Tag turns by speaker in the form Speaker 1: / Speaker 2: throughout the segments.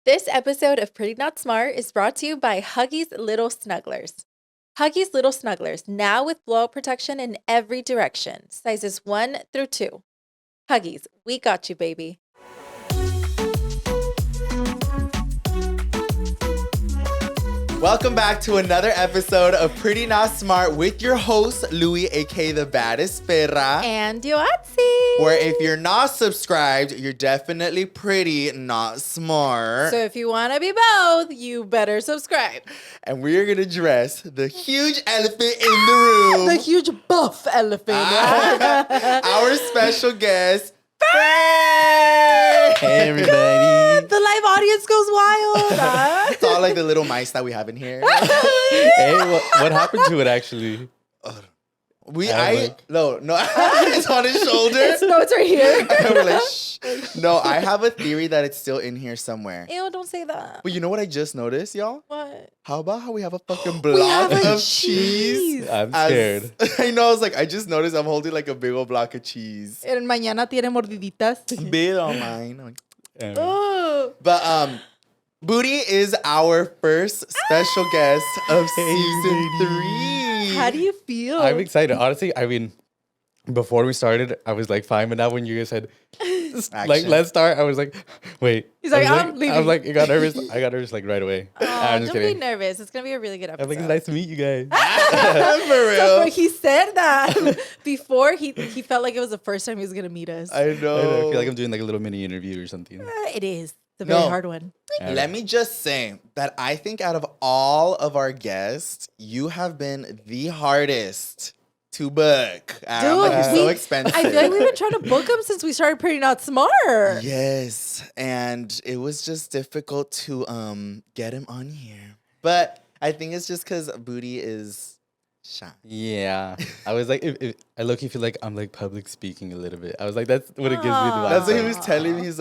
Speaker 1: This episode of Pretty Not Smart is brought to you by Huggies Little Snugglers. Huggies Little Snugglers, now with blowout protection in every direction, sizes 1 through 2. Huggies, we got you, baby.
Speaker 2: Welcome back to another episode of Pretty Not Smart with your host, Louie, aka the baddest perra.
Speaker 1: And Yoatzi.
Speaker 2: Where if you're not subscribed, you're definitely pretty not smart.
Speaker 1: So if you want to be both, you better subscribe.
Speaker 2: And we're going to address the huge elephant in the room.
Speaker 1: The huge buff elephant.
Speaker 2: Our special guest, Fern.
Speaker 3: Hey, everybody.
Speaker 1: The live audience goes wild.
Speaker 2: It's all like the little mice that we have in here.
Speaker 3: Hey, what happened to it, actually?
Speaker 2: No, it's on his shoulder.
Speaker 1: It's right here.
Speaker 2: We're like, shh. No, I have a theory that it's still in here somewhere.
Speaker 1: Ew, don't say that.
Speaker 2: But you know what I just noticed, y'all?
Speaker 1: What?
Speaker 2: How about how we have a fucking
Speaker 1: We
Speaker 2: block
Speaker 1: have a
Speaker 2: of cheese?
Speaker 3: I'm scared.
Speaker 2: I know, I was like, I just noticed I'm holding like a big old block of cheese.
Speaker 1: El mañana tiene mordiditas.
Speaker 2: Big on mine.
Speaker 1: Oh.
Speaker 2: But Booty is our first special guest of season 3.
Speaker 1: How do you feel?
Speaker 3: I'm excited. Honestly, I mean, before we started, I was like fine, but now when you guys said, like, let's start, I was like, wait.
Speaker 1: He's like,
Speaker 3: I was
Speaker 1: I'm leaving.
Speaker 3: I was like, I got nervous. I got nervous like right away. I'm just
Speaker 1: don't
Speaker 3: kidding.
Speaker 1: be nervous. It's going to be a really good episode.
Speaker 3: I'm like, it's nice to meet you guys.
Speaker 2: For real.
Speaker 1: So he said that before he felt like it was the first time he was going to meet us.
Speaker 2: I know.
Speaker 3: I feel like I'm doing like a little mini interview or something.
Speaker 1: It is. It's a very
Speaker 2: No.
Speaker 1: hard one.
Speaker 2: Let me just say that I think out of all of our guests, you have been the hardest to book. I'm like, you're so expensive.
Speaker 1: I feel like we've been trying to book him since we started Pretty Not Smart.
Speaker 2: Yes, and it was just difficult to get him on here. But I think it's just because Booty is shy.
Speaker 3: Yeah. I was like, if I low-key feel like I'm like public speaking a little bit. I was like, that's what it gives me the vibe.
Speaker 2: That's what he was telling me. He's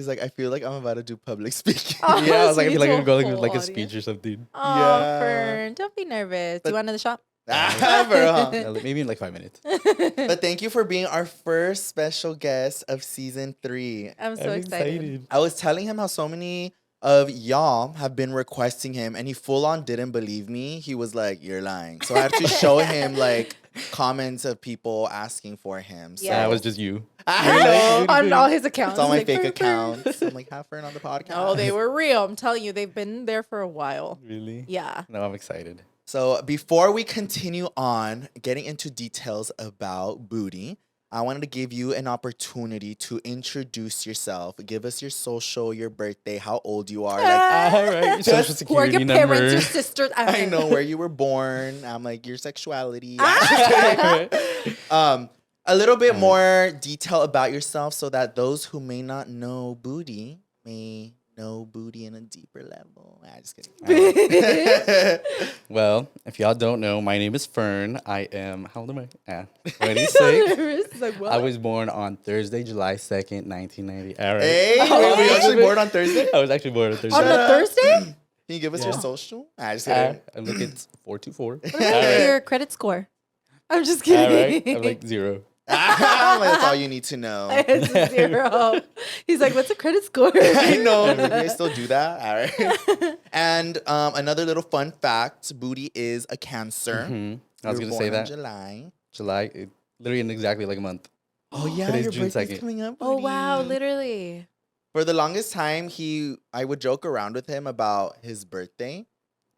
Speaker 2: like, I feel like I'm about to do public speaking.
Speaker 1: Oh,
Speaker 3: Yeah, I was like, I feel like I
Speaker 1: to
Speaker 3: could go
Speaker 1: a
Speaker 3: like
Speaker 1: whole
Speaker 3: like a
Speaker 1: audience.
Speaker 3: speech or something.
Speaker 1: Oh,
Speaker 2: Yeah.
Speaker 1: Fern, don't be nervous. Do you want another shot?
Speaker 3: Maybe in like 5 minutes.
Speaker 2: But thank you for being our first special guest of season 3.
Speaker 1: I'm so excited.
Speaker 2: I was telling him how so many of y'all have been requesting him, and he full on didn't believe me. He was like, "You're lying." So I had to show him like comments of people asking for him. So
Speaker 1: Yeah.
Speaker 3: That was just you.
Speaker 2: I know.
Speaker 1: On all his accounts.
Speaker 2: It's all my
Speaker 1: Like,
Speaker 2: fake
Speaker 1: Fern, Fern.
Speaker 2: accounts. I'm like, have Fern on the podcast.
Speaker 1: No, they were real. I'm telling you, they've been there for a while.
Speaker 3: Really?
Speaker 1: Yeah.
Speaker 3: No, I'm excited.
Speaker 2: So before we continue on getting into details about Booty, I wanted to give you an opportunity to introduce yourself. Give us your social, your birthday, how old you are. Like,
Speaker 3: All right. Social
Speaker 1: Who are
Speaker 3: security
Speaker 1: your
Speaker 3: number.
Speaker 1: parents, your sisters?
Speaker 2: I know where you were born. I'm like, your sexuality.
Speaker 1: Ah.
Speaker 2: A little bit more detail about yourself so that those who may not know Booty may know Booty in a deeper level. Just kidding.
Speaker 3: Well, if y'all don't know, my name is Fern. I am, how old am I?
Speaker 1: He's
Speaker 3: 26.
Speaker 1: so nervous. He's like, what?
Speaker 3: I was born on Thursday, July 2nd, 1990. All right.
Speaker 2: Hey,
Speaker 1: Oh,
Speaker 2: were you
Speaker 1: really?
Speaker 2: actually born on Thursday?
Speaker 3: I was actually born on Thursday.
Speaker 1: On a Thursday?
Speaker 2: Can you give us your social? Just
Speaker 3: Uh,
Speaker 2: kidding.
Speaker 3: I'm looking at 424.
Speaker 1: What about your credit score? I'm just
Speaker 3: All
Speaker 1: kidding.
Speaker 3: right. I'm like 0.
Speaker 2: That's all you need to know.
Speaker 1: It's a 0. He's like, what's a credit score?
Speaker 2: I know. Maybe they still do that. All right. And another little fun fact, Booty is a Cancer.
Speaker 3: I was
Speaker 2: You were
Speaker 3: going to
Speaker 2: born
Speaker 3: say
Speaker 2: in
Speaker 3: that.
Speaker 2: July.
Speaker 3: Literally in exactly like a month.
Speaker 2: Oh, yeah.
Speaker 3: Today's
Speaker 2: Your
Speaker 3: June
Speaker 2: birthday's
Speaker 3: 2nd.
Speaker 2: coming up,
Speaker 1: Oh,
Speaker 2: Booty.
Speaker 1: wow. Literally.
Speaker 2: For the longest time, I would joke around with him about his birthday,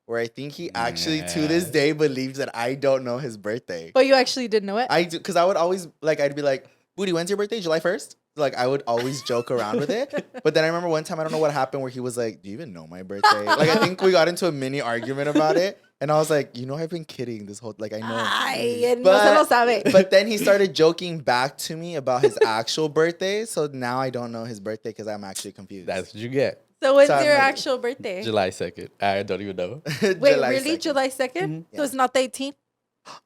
Speaker 2: where I think he actually, to this
Speaker 3: Yes.
Speaker 2: day, believes that I don't know his birthday.
Speaker 1: But you actually did know it?
Speaker 2: I do, because I would always, like, I'd be like, Booty, when's your birthday? July 1st? Like, I would always joke around with it. But then I remember one time, I don't know what happened, where he was like, do you even know my birthday? Like, I think we got into a mini argument about it. And I was like, you know, I've been kidding this whole, like, I know.
Speaker 1: Ay, no se lo sabe.
Speaker 2: But then he started joking back to me about his actual birthday. So now I don't know his birthday because I'm actually confused.
Speaker 3: That's what you get.
Speaker 1: So when's
Speaker 2: So I'm
Speaker 1: your
Speaker 2: like-
Speaker 1: actual birthday?
Speaker 3: July 2nd. I don't even know.
Speaker 1: Wait, really?
Speaker 2: 2nd.
Speaker 1: July 2nd? So it's not the 18th?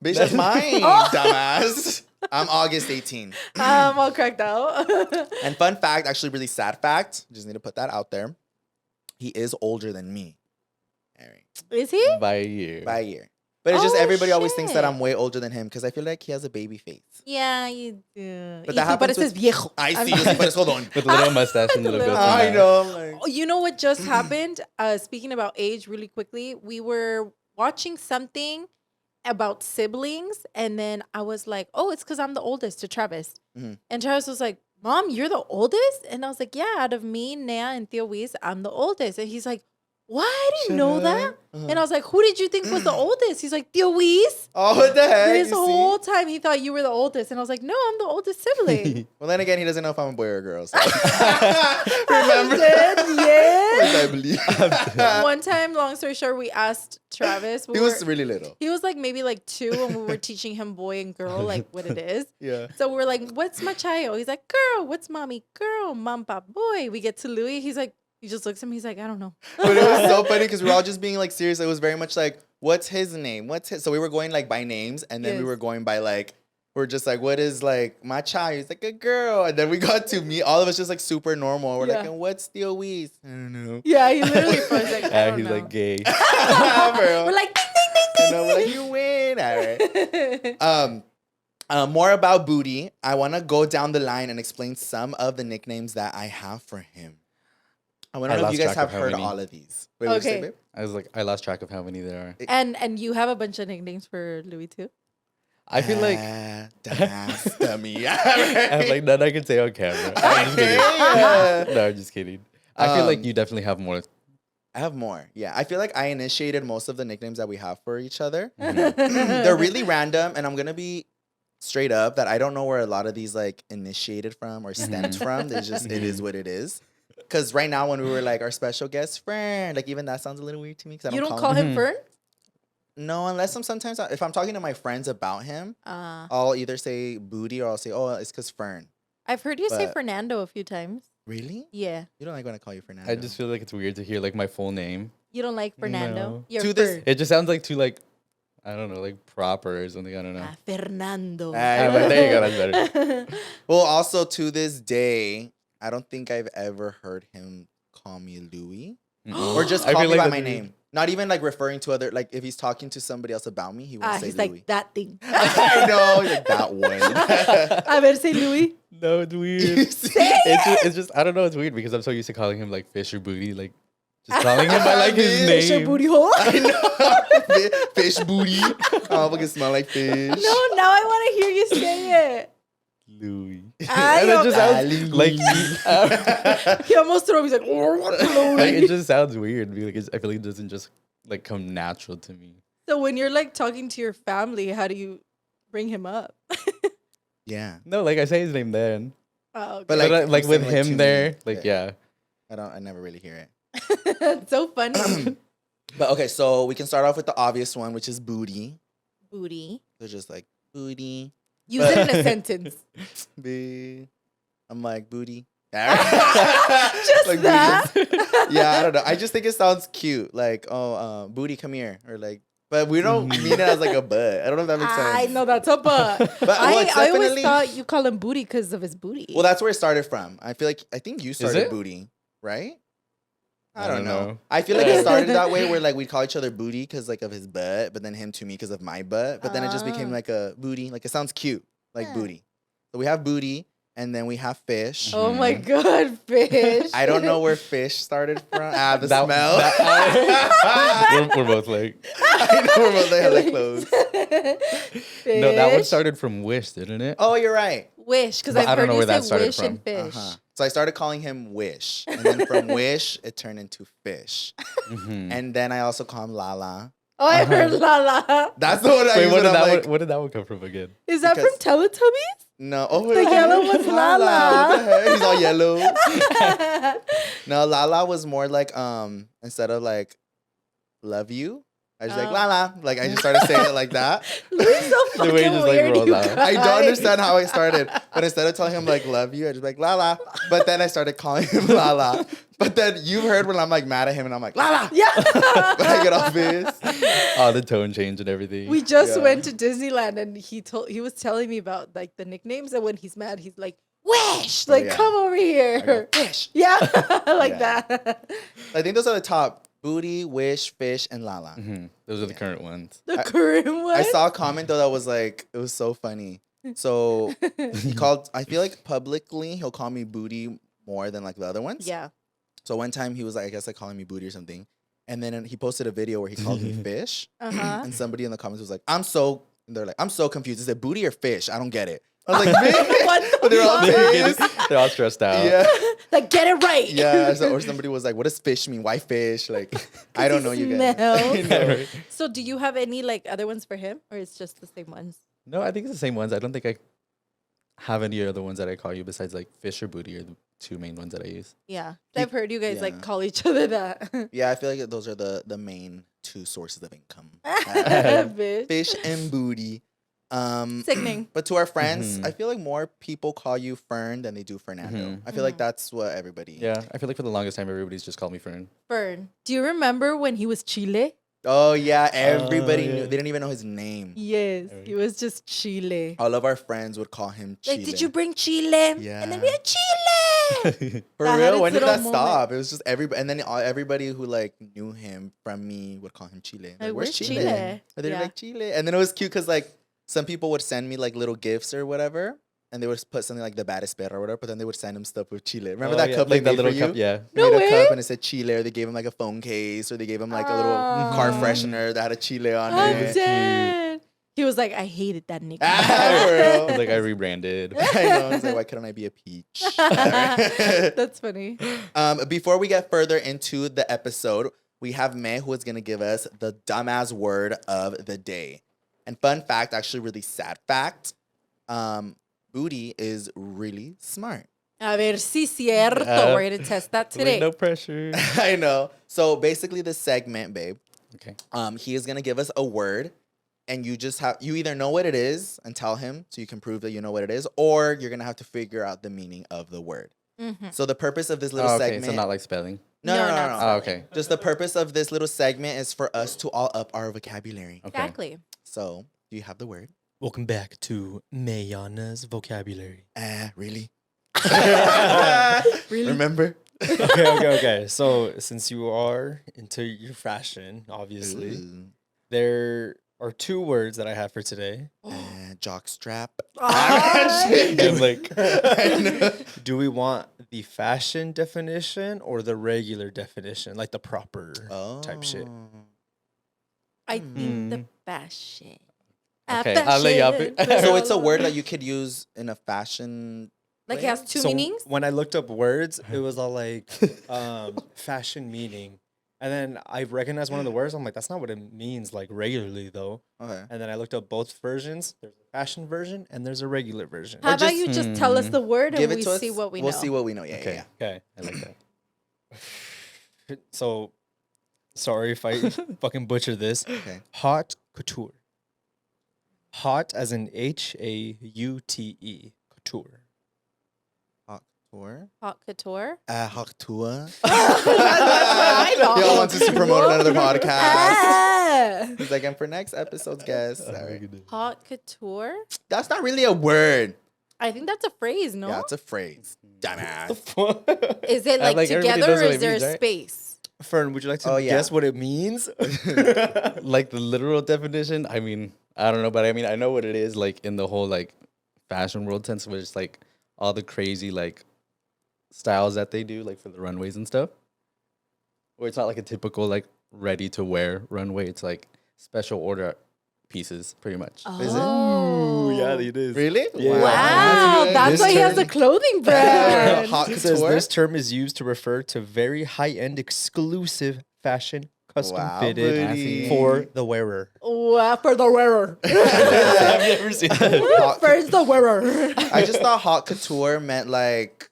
Speaker 2: Bitch, that's mine,
Speaker 1: Oh.
Speaker 2: dumbass. I'm August 18.
Speaker 1: I'm all cracked out.
Speaker 2: And fun fact, actually really sad fact, just need to put that out there. He is older than me. All right.
Speaker 1: Is he?
Speaker 3: By a year.
Speaker 2: By a year. But it's just
Speaker 1: Oh,
Speaker 2: everybody always thinks that
Speaker 1: shit.
Speaker 2: I'm way older than him because I feel like he has a baby face.
Speaker 1: Yeah, you do.
Speaker 2: But that happens with-
Speaker 1: viejo.
Speaker 2: I see. Yo sí parezco don.
Speaker 3: With a little mustache and a little
Speaker 1: Little-
Speaker 3: goatee.
Speaker 2: I
Speaker 3: now.
Speaker 2: know. Like,
Speaker 1: Oh, you know what just happened? Speaking about age really quickly, we were watching something about siblings, and then I was like, oh, it's because I'm the oldest to Travis.
Speaker 2: Mhm.
Speaker 1: And Travis was like, Mom, you're the oldest? And I was like, yeah, out of me, Nea, and Theo Weiss, I'm the oldest. And he's like, what? I didn't know that. And I was like, who did you think was the oldest? He's like, Theo Weiss.
Speaker 2: oh, what the heck?
Speaker 1: This
Speaker 2: You
Speaker 1: whole time he thought you were the oldest. And I was like, no, I'm the oldest sibling.
Speaker 2: see? Well, then again, he doesn't know if I'm a boy or a girl. So.
Speaker 1: Remember?
Speaker 2: Yes.
Speaker 1: Yes.
Speaker 2: I believe.
Speaker 1: One time, long story short, we asked Travis.
Speaker 2: He was really little.
Speaker 1: He was like maybe like 2, and we were teaching him boy and girl, like what it is.
Speaker 2: Yeah.
Speaker 1: So we're like, what's machayo? He's like, girl. What's mommy? Girl. Mom, pop, boy. We get to Louie. He's like, he just looks at me. He's like, I don't know.
Speaker 2: But it was so funny because we were all just being like serious. It was very much like, what's his name? What's his? So we were going like by names, and then we
Speaker 1: Yes.
Speaker 2: were going by like, we're just like, what is like my child? He's like a girl, and then we got to meet all of us just like super normal. We're like,
Speaker 1: Yeah.
Speaker 2: and what's Theo Weiss? I don't know.
Speaker 1: Yeah, he literally was like, I
Speaker 3: Yeah,
Speaker 1: don't
Speaker 3: he's
Speaker 1: know.
Speaker 3: like gay.
Speaker 2: Bro.
Speaker 1: We're like, ding,
Speaker 2: You know, we're like, you win. All right.
Speaker 1: ding, ding.
Speaker 2: More about Booty. I want to go down the line and explain some of the nicknames that I have for him. I want to
Speaker 3: I
Speaker 2: know if you
Speaker 3: lost
Speaker 2: guys
Speaker 3: track
Speaker 2: have
Speaker 3: of how
Speaker 2: heard
Speaker 3: many.
Speaker 2: all of these. Wait, what'd you say,
Speaker 1: Okay.
Speaker 2: babe?
Speaker 3: I was like, I lost track of how many there are.
Speaker 1: And you have a bunch of nicknames for Louis too.
Speaker 3: I feel like
Speaker 2: Dumbass, dummy.
Speaker 3: I'm like none I can say on camera. I'm just kidding.
Speaker 2: Yeah.
Speaker 3: No, I'm just kidding. I feel like
Speaker 2: Um,
Speaker 3: you definitely have more.
Speaker 2: I have more. Yeah, I feel like I initiated most of the nicknames that we have for each other.
Speaker 3: Mhm.
Speaker 2: They're really random, and I'm gonna be straight up that I don't know where a lot of these like initiated from or stemmed from. It's just it is what it is. Because right now, when we were like our special guest Fern, like even that sounds a little weird to me. Because I
Speaker 1: You
Speaker 2: don't
Speaker 1: don't
Speaker 2: call
Speaker 1: call
Speaker 2: him.
Speaker 1: him Fern?
Speaker 2: No, unless I'm sometimes if I'm talking to my friends about him,
Speaker 1: Uh,
Speaker 2: I'll either say Booty or I'll say, oh, it's because Fern.
Speaker 1: I've heard you say
Speaker 2: But-
Speaker 1: Fernando a few times.
Speaker 2: Really?
Speaker 1: Yeah.
Speaker 2: You don't like when I call you Fernando?
Speaker 3: I just feel like it's weird to hear like my full name.
Speaker 1: You don't like Fernando?
Speaker 3: No.
Speaker 1: You're
Speaker 2: To this-
Speaker 1: Fern.
Speaker 3: It just sounds like too like I don't know, like proper or something. I don't know.
Speaker 1: Fernando.
Speaker 2: Ah,
Speaker 3: but there you go. That's better.
Speaker 2: Well, also to this day, I don't think I've ever heard him call me Louie
Speaker 3: Mm-mm.
Speaker 2: or just
Speaker 3: I
Speaker 2: call
Speaker 3: feel
Speaker 2: me by
Speaker 3: like
Speaker 2: my
Speaker 3: that's weird.
Speaker 2: name. Not even like referring to other like if he's talking to somebody else about me, he won't say
Speaker 1: He's
Speaker 2: Louie.
Speaker 1: like, that thing.
Speaker 2: I know, like that one.
Speaker 1: I better say Louis.
Speaker 3: No, it's weird.
Speaker 2: You see?
Speaker 3: It's just I don't know. It's weird because I'm so used to calling him like Fish or Booty, like just calling him by like his
Speaker 2: Fish
Speaker 1: Your
Speaker 3: name.
Speaker 1: booty hole.
Speaker 2: I know. Fish booty. Oh, fucking smell like fish.
Speaker 1: No, now I want to hear you say it.
Speaker 3: Louie.
Speaker 1: Ay,
Speaker 3: And it just
Speaker 2: Ah,
Speaker 3: sounds like
Speaker 1: He almost threw. He's like,
Speaker 3: like it just sounds weird. Like I feel like it doesn't just like come natural to me.
Speaker 1: So when you're like talking to your family, how do you bring him up?
Speaker 2: Yeah.
Speaker 3: No, like I say his name then,
Speaker 1: Oh, okay.
Speaker 2: But,
Speaker 3: but
Speaker 2: like,
Speaker 3: like
Speaker 2: I'm
Speaker 3: with
Speaker 2: saying, like, to
Speaker 3: him
Speaker 2: me,
Speaker 3: there, like
Speaker 2: yeah.
Speaker 3: yeah.
Speaker 2: I never really hear it.
Speaker 1: It's so funny.
Speaker 2: But okay, so we can start off with the obvious one, which is booty.
Speaker 1: Booty.
Speaker 2: They're just like booty.
Speaker 1: Use it in a sentence.
Speaker 2: Be. I'm like booty.
Speaker 1: Just
Speaker 2: Like,
Speaker 1: that.
Speaker 2: booty. Yeah, I don't know. I just think it sounds cute. Like, oh, booty, come here, or like. But we don't mean it as like a butt. I don't know if that makes sense.
Speaker 1: I know that's a butt.
Speaker 2: But well, it's
Speaker 1: I always
Speaker 2: definitely-
Speaker 1: thought you call him booty because of his booty.
Speaker 2: Well, that's where it started from. I think you started
Speaker 3: it?
Speaker 2: booty, right? I
Speaker 3: I
Speaker 2: don't
Speaker 3: don't
Speaker 2: know.
Speaker 3: know.
Speaker 2: I feel like it started that way where like we'd call each other booty because like of his butt, but then him to me because of my butt. But then it just became
Speaker 1: Ah.
Speaker 2: like a booty. Like it sounds cute, like
Speaker 1: Yeah.
Speaker 2: booty. So we have booty, and then we have fish.
Speaker 1: Oh my god, fish.
Speaker 2: I don't know where fish started from. The
Speaker 3: That-
Speaker 2: smell.
Speaker 3: we're both like
Speaker 2: I know we're both like hella close.
Speaker 3: no. That one
Speaker 1: Fish.
Speaker 3: started from Wish, didn't it?
Speaker 2: Oh, you're right.
Speaker 1: Wish, because
Speaker 3: But I
Speaker 1: I've
Speaker 3: don't
Speaker 1: heard
Speaker 3: know
Speaker 1: you
Speaker 3: where that
Speaker 1: say
Speaker 3: started
Speaker 1: wish
Speaker 3: from.
Speaker 1: and fish.
Speaker 2: Uh-huh. So I started calling him Wish, and then from Wish it turned into Fish,
Speaker 3: Mhm.
Speaker 2: and then I also call him Lala.
Speaker 1: Oh, I heard Lala.
Speaker 2: That's the one I
Speaker 3: Wait,
Speaker 2: use
Speaker 3: where
Speaker 2: when
Speaker 3: did
Speaker 2: I'm
Speaker 3: that
Speaker 2: like,
Speaker 3: one, where did that one come from again?
Speaker 1: Is that
Speaker 2: Because-
Speaker 1: from Teletubbies?
Speaker 2: no. Oh,
Speaker 1: The yellow one's Lala.
Speaker 2: What the heck? He's all yellow. No, Lala was more like instead of like love you, I just like
Speaker 1: Oh.
Speaker 2: Lala. Like I just started saying it like that.
Speaker 1: Louis so fucking
Speaker 3: way it just, like,
Speaker 1: weird.
Speaker 3: rolls
Speaker 1: you
Speaker 3: out.
Speaker 2: I don't
Speaker 1: guys.
Speaker 2: understand how I started, but instead of telling him like love you, I just like Lala. But then I started calling him Lala. But then you heard when I'm like mad at him and I'm like Lala.
Speaker 1: Yeah.
Speaker 2: When I get off his.
Speaker 3: Oh, the tone change and everything.
Speaker 1: We just
Speaker 2: Yeah.
Speaker 1: went to Disneyland and he was telling me about like the nicknames, and when he's mad, he's like, Wish, like
Speaker 2: yeah.
Speaker 1: come over
Speaker 2: I go,
Speaker 1: here.
Speaker 2: Fish.
Speaker 1: Yeah, like
Speaker 2: Yeah.
Speaker 1: that.
Speaker 2: I think those are the top Booty, Wish, Fish, and Lala.
Speaker 3: Those are the current ones.
Speaker 1: The current one.
Speaker 2: I saw a comment though that was like, it was so funny. So he called, I feel like publicly he'll call me Booty more than like the other ones.
Speaker 1: Yeah.
Speaker 2: So one time he was like, I guess like calling me Booty or something. And then he posted a video where he called me Fish. And somebody in the comments was like, I'm so confused. Is it Booty or Fish? I don't get it. I was like,
Speaker 1: What the fuck?
Speaker 3: They're all stressed out.
Speaker 2: Yeah.
Speaker 1: Like, get it right.
Speaker 2: Yeah. Or somebody was like, what does fish mean? Why fish? Like, I don't know you guys.
Speaker 1: Smells.
Speaker 2: No.
Speaker 1: So do you have any like other ones for him, or it's just the same ones?
Speaker 3: No, I think it's the same ones. I don't think I have any other ones that I call you besides like Fish or Booty are the two main ones that I use.
Speaker 1: Yeah. I've heard you guys like call each other that.
Speaker 2: Yeah, I feel like those are the main two sources of income.
Speaker 1: Bitch.
Speaker 2: Fish and Booty.
Speaker 1: Sickening.
Speaker 2: But to our friends, I feel like more people call you Fern than they do Fernando. I feel like that's what everybody.
Speaker 3: Yeah, I feel like for the longest time, everybody's just called me Fern.
Speaker 1: Fern. Do you remember when he was Chile?
Speaker 2: Oh yeah, everybody knew. They didn't even know his name.
Speaker 1: Yes, he was just Chile.
Speaker 2: All of our friends would call him Chile.
Speaker 1: Like, did you bring Chile?
Speaker 2: Yeah.
Speaker 1: And then we had Chile.
Speaker 2: For
Speaker 1: That had
Speaker 2: real?
Speaker 1: its
Speaker 2: When did
Speaker 1: little
Speaker 2: that
Speaker 1: moment.
Speaker 2: stop? It was just everybody, and then everybody who like knew him from me would call him Chile.
Speaker 1: Like,
Speaker 2: Where's
Speaker 1: where's
Speaker 2: Chile?
Speaker 1: Chile?
Speaker 2: And they'd
Speaker 1: Yeah.
Speaker 2: be like Chile, and then it was cute because like some people would send me like little gifts or whatever, and they would put something like the baddest perro or whatever, but then they would send him stuff with Chile. Remember that cup
Speaker 3: like
Speaker 2: they
Speaker 3: that
Speaker 2: made
Speaker 3: little
Speaker 2: for
Speaker 3: cup?
Speaker 2: you?
Speaker 3: Yeah.
Speaker 2: They
Speaker 1: No
Speaker 2: made a
Speaker 1: way.
Speaker 2: cup and it said Chile, or they gave him like a phone case, or they gave him like a little car freshener that had a Chile on
Speaker 1: I'm
Speaker 2: it.
Speaker 1: dead. He was like, I hated that nigga.
Speaker 2: For real.
Speaker 3: It's like I rebranded.
Speaker 2: I know. It's like, why couldn't I be a peach?
Speaker 1: That's funny.
Speaker 2: Before we get further into the episode, we have May who is going to give us the dumbass word of the day. And fun fact, actually really sad fact, Booty is really smart.
Speaker 1: A ver si cierto. We're going to test that today.
Speaker 3: No pressure.
Speaker 2: I know. So basically this segment, babe,
Speaker 3: Okay.
Speaker 2: he is going to give us a word. And you either know what it is and tell him so you can prove that you know what it is, or you're going to have to figure out the meaning of the word. So the purpose of this little
Speaker 3: Oh, okay,
Speaker 2: segment.
Speaker 3: so not like spelling.
Speaker 2: No.
Speaker 3: Oh, okay.
Speaker 2: Just the purpose of this little segment is for us to all up our vocabulary.
Speaker 3: Okay.
Speaker 1: Exactly.
Speaker 2: So, do you have the word?
Speaker 4: Welcome back to Mayana's vocabulary.
Speaker 2: Really?
Speaker 1: Really?
Speaker 2: Remember?
Speaker 4: Okay. So, since you are into your fashion, obviously,
Speaker 2: Ooh.
Speaker 4: there are two words that I have for today.
Speaker 2: Jockstrap.
Speaker 4: And like,
Speaker 2: I know.
Speaker 4: do we want the fashion definition or the regular definition, like the proper type shit?
Speaker 1: I think the fashion.
Speaker 3: Okay, I'll lay you up it.
Speaker 2: So it's a word that you could use in a fashion.
Speaker 1: Like it has two
Speaker 4: So
Speaker 1: meanings?
Speaker 4: when I looked up words, it was all like fashion meaning. And then I recognized one of the words. I'm like, that's not what it means like regularly though.
Speaker 2: Okay.
Speaker 4: And then I looked up both versions. There's a fashion version and there's a regular version.
Speaker 1: How about you just tell us the word
Speaker 2: Give
Speaker 1: and
Speaker 2: it
Speaker 1: we
Speaker 2: to
Speaker 1: see
Speaker 2: us.
Speaker 1: what we know?
Speaker 2: We'll see what we know. Yeah,
Speaker 3: Okay.
Speaker 2: yeah.
Speaker 4: Okay.
Speaker 3: I like that.
Speaker 4: So sorry if I fucking butcher this.
Speaker 2: Okay.
Speaker 4: Haute couture. Hot as in HAUTE. Couture.
Speaker 2: Couture.
Speaker 1: Hot couture?
Speaker 2: Couture.
Speaker 1: I know.
Speaker 2: Y'all want us to promote another podcast.
Speaker 1: Ah.
Speaker 2: He's like, and for next episode's guest. Sorry.
Speaker 1: Hot couture?
Speaker 2: That's not really a word.
Speaker 1: I think that's a phrase, no?
Speaker 2: Yeah, it's a phrase. Dumbass.
Speaker 1: Is it like,
Speaker 3: like, everybody
Speaker 1: together
Speaker 3: knows
Speaker 1: or
Speaker 3: what
Speaker 1: is
Speaker 3: it
Speaker 1: there
Speaker 3: means,
Speaker 1: a
Speaker 3: right?
Speaker 1: space?
Speaker 4: Fern, would you like to
Speaker 2: Oh, yeah.
Speaker 4: guess what it means?
Speaker 3: Like the literal definition, I mean, I don't know, but I mean, I know what it is like in the whole like fashion world sense, where it's like all the crazy like styles that they do like for the runways and stuff. Or it's not like a typical like ready to wear runway. It's like special order pieces pretty much.
Speaker 2: Is it?
Speaker 1: Oh.
Speaker 4: yeah, it is.
Speaker 2: Really?
Speaker 4: Yeah.
Speaker 1: Wow,
Speaker 2: good.
Speaker 1: that's
Speaker 4: This
Speaker 1: why he has a
Speaker 4: term-
Speaker 1: clothing brand.
Speaker 2: Hot
Speaker 4: It says
Speaker 2: couture.
Speaker 4: this term is used to refer to very high-end exclusive fashion custom
Speaker 2: Wow,
Speaker 4: fitted
Speaker 2: buddy.
Speaker 4: for the wearer.
Speaker 1: Wow, for the wearer.
Speaker 3: Have you ever seen that?
Speaker 2: Hot
Speaker 1: First the wearer.
Speaker 2: I just thought hot couture meant like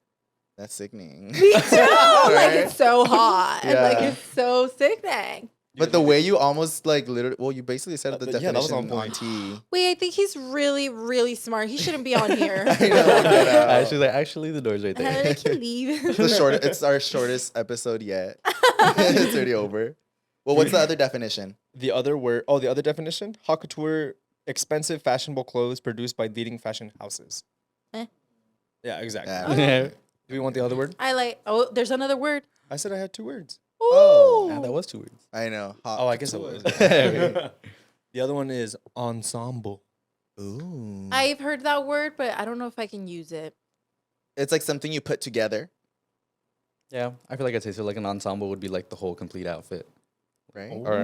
Speaker 2: that's sickening.
Speaker 1: Me too. Like
Speaker 2: Right?
Speaker 1: it's so hot. And like
Speaker 2: Yeah.
Speaker 1: it's so sickening.
Speaker 2: But the way you almost like literally, well, you basically said the
Speaker 4: Yeah, that was
Speaker 2: definition
Speaker 4: on
Speaker 2: on
Speaker 4: point.
Speaker 2: T.
Speaker 1: Wait, I think he's really, really smart. He shouldn't be on here.
Speaker 2: I know. Get out.
Speaker 3: Actually, the door's right
Speaker 1: How
Speaker 3: there.
Speaker 1: did he leave?
Speaker 2: The short. It's our shortest episode yet. It's already over. Well, what's the other definition?
Speaker 4: The other word, the other definition, haute couture, expensive fashionable clothes produced by leading fashion houses.
Speaker 1: Eh.
Speaker 4: Yeah, exactly.
Speaker 2: Yeah.
Speaker 4: Do we want the other word?
Speaker 1: I like, there's another word.
Speaker 4: I said I had two words.
Speaker 2: Oh.
Speaker 3: Yeah, that was 2 words.
Speaker 2: I know. Hot
Speaker 4: Oh, I guess it
Speaker 2: couture.
Speaker 4: was. The other one is ensemble.
Speaker 2: Ooh.
Speaker 1: I've heard that word, but I don't know if I can use it.
Speaker 2: It's like something you put together,
Speaker 3: Yeah, I feel like I'd say so. Like an ensemble would be like the whole complete outfit.
Speaker 2: right?
Speaker 3: Or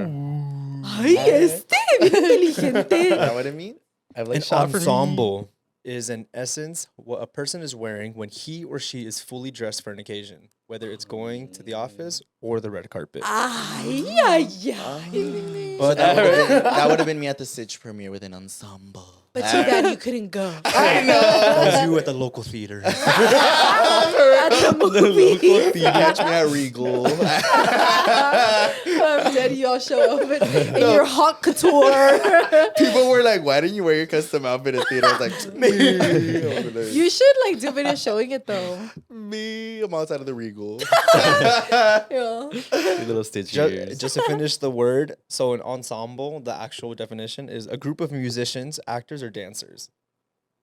Speaker 1: Ay, este, bien
Speaker 2: Is
Speaker 1: inteligente.
Speaker 2: that what it means?
Speaker 3: I have like
Speaker 4: An
Speaker 3: shot for me.
Speaker 4: ensemble is, in essence, what a person is wearing when he or she is fully dressed for an occasion, whether it's going to the office or the red carpet.
Speaker 1: Ay, ay, ay.
Speaker 2: But that would have been me at the Sitch premiere with an ensemble.
Speaker 1: But too bad you couldn't go.
Speaker 2: I know.
Speaker 4: That was you at the local theater.
Speaker 1: At the movie.
Speaker 2: Catch me at Regal.
Speaker 1: I'm dead. Y'all show up in your hot couture.
Speaker 2: People were like, "Why didn't you wear your custom outfit at theater?" I was like, "Me."
Speaker 1: You should like do video showing it though.
Speaker 2: Me. I'm outside of the Regal.
Speaker 1: Yeah.
Speaker 3: Your little stitch
Speaker 4: just,
Speaker 3: ears.
Speaker 4: just to finish the word, so an ensemble, the actual definition is a group of musicians, actors, or dancers.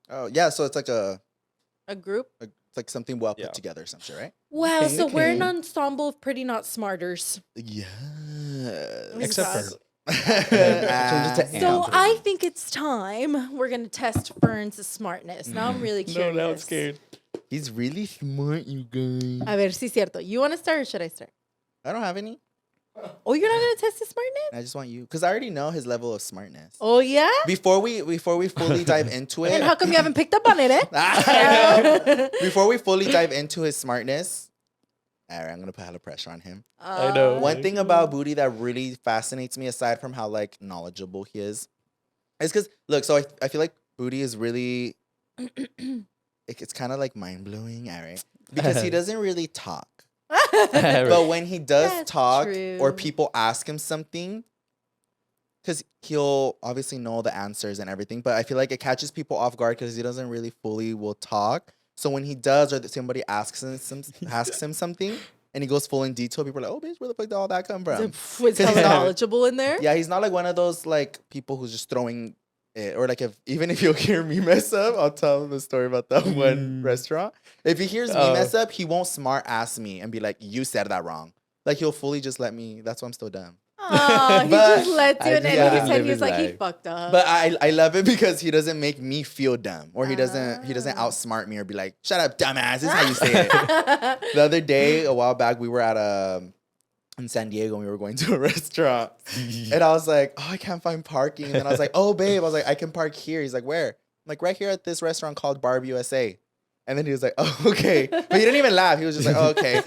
Speaker 2: Oh yeah, so it's like
Speaker 1: A group.
Speaker 2: it's like something well
Speaker 4: Yeah.
Speaker 2: put together, or some shit, right?
Speaker 1: Wow.
Speaker 2: Okay,
Speaker 1: So we're an
Speaker 2: okay.
Speaker 1: ensemble of pretty not smarters.
Speaker 2: Yeah.
Speaker 4: Except for
Speaker 3: Change it to
Speaker 1: So
Speaker 3: Amber.
Speaker 1: I think it's time we're gonna test Fern's smartness. Now I'm really curious.
Speaker 3: No, now I'm scared.
Speaker 2: He's really smart, you guys.
Speaker 1: A ver, sí, cierto. You want to start or should I start?
Speaker 2: I don't have any.
Speaker 1: Oh, you're not gonna test his smartness?
Speaker 2: I just want you because I already know his level of smartness.
Speaker 1: Oh yeah.
Speaker 2: Before we fully dive into it,
Speaker 1: And how come you haven't picked up on it, eh?
Speaker 2: I know. Before we fully dive into his smartness, all right, I'm gonna put hella pressure on him.
Speaker 3: I know.
Speaker 2: One thing about Booty that really fascinates me, aside from how like knowledgeable he is because look. So I feel like Booty is really, it's kind of like mind blowing, all right, because he doesn't really talk. But when he does
Speaker 1: That's
Speaker 2: talk
Speaker 1: true.
Speaker 2: or people ask him something, because he'll obviously know the answers and everything, but I feel like it catches people off guard because he doesn't really fully will talk. So when he does, or somebody asks him something, and he goes full in detail, people are like, "Oh, bitch, where the fuck did all that come from?"
Speaker 1: Was he knowledgeable in there?
Speaker 2: Yeah, he's not like one of those like people who's just throwing it, or like even if you'll hear me mess up, I'll tell him a story about that one restaurant. If he hears me mess up, he won't smart ass me and be like, "You said that wrong." Like he'll fully just let me. That's why I'm still dumb.
Speaker 1: Oh, he
Speaker 2: But
Speaker 1: just lets you, and
Speaker 2: I
Speaker 1: then
Speaker 2: live
Speaker 1: he said
Speaker 3: his
Speaker 1: he's like he
Speaker 3: life.
Speaker 1: fucked up.
Speaker 2: But I love it because he doesn't make me feel dumb, or he doesn't outsmart me or be like, "Shut up, dumbass." This is how you say it. The other day, a while back, we were at in San Diego, and we were going to a restaurant, and I was like, "Oh, I can't find parking." And then I was like, "Oh, babe," I was like, "I can park here." He's like, "Where?" I'm like, "Right here at this restaurant called Barb USA." And then he was like, "Oh, okay." But he didn't even laugh. He was just like, "Oh, okay."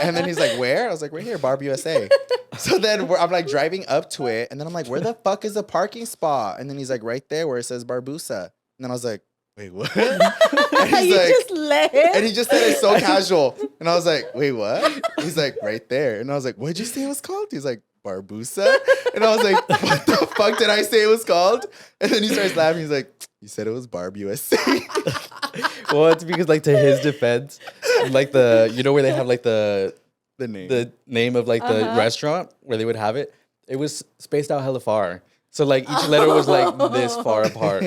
Speaker 2: And then he's like, "Where?" I was like, "Right here, Barb USA." So then I'm like driving up to it, and then I'm like, "Where the fuck is the parking spot?" And then he's like, "Right there where it says Barbusa." And then I was like, "Wait, what?" And he's
Speaker 1: You
Speaker 2: like,
Speaker 1: just let him.
Speaker 2: and he just said it so casual. And I was like, "Wait, what?" He's like, "Right there." And I was like, "What'd you say it was called?" He's like, "Barbusa." And I was like, "What the fuck did I say it was called?" And then he starts laughing. He's like, "You said it was Barb USA."
Speaker 3: Well, it's because like to his defense, like where they have like the name of like the restaurant where they would have it, it was spaced out hella far. So like each letter was like this far apart.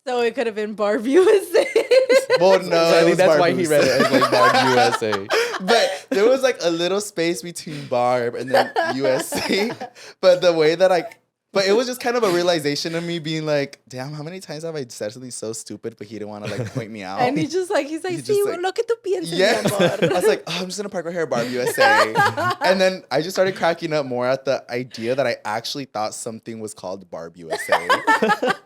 Speaker 1: So it could have been Barb USA.
Speaker 2: Well, no,
Speaker 3: So I
Speaker 2: it
Speaker 3: think
Speaker 2: was
Speaker 3: that's why he
Speaker 2: Barbusa.
Speaker 3: read it as like Barb USA.
Speaker 2: But there was like a little space between Barb and then USA. But the way that but it was just kind of a realization of me being like, damn, how many times have I said something so stupid, but he didn't want to like point me out.
Speaker 1: And he's like,
Speaker 2: He's
Speaker 1: sí,
Speaker 2: just like-
Speaker 1: lo que tú piensas,
Speaker 2: Yes.
Speaker 1: mi amor.
Speaker 2: I was like, "Oh, I'm just gonna park right here at Barb USA." And then I just started cracking up more at the idea that I actually thought something was called Barb USA.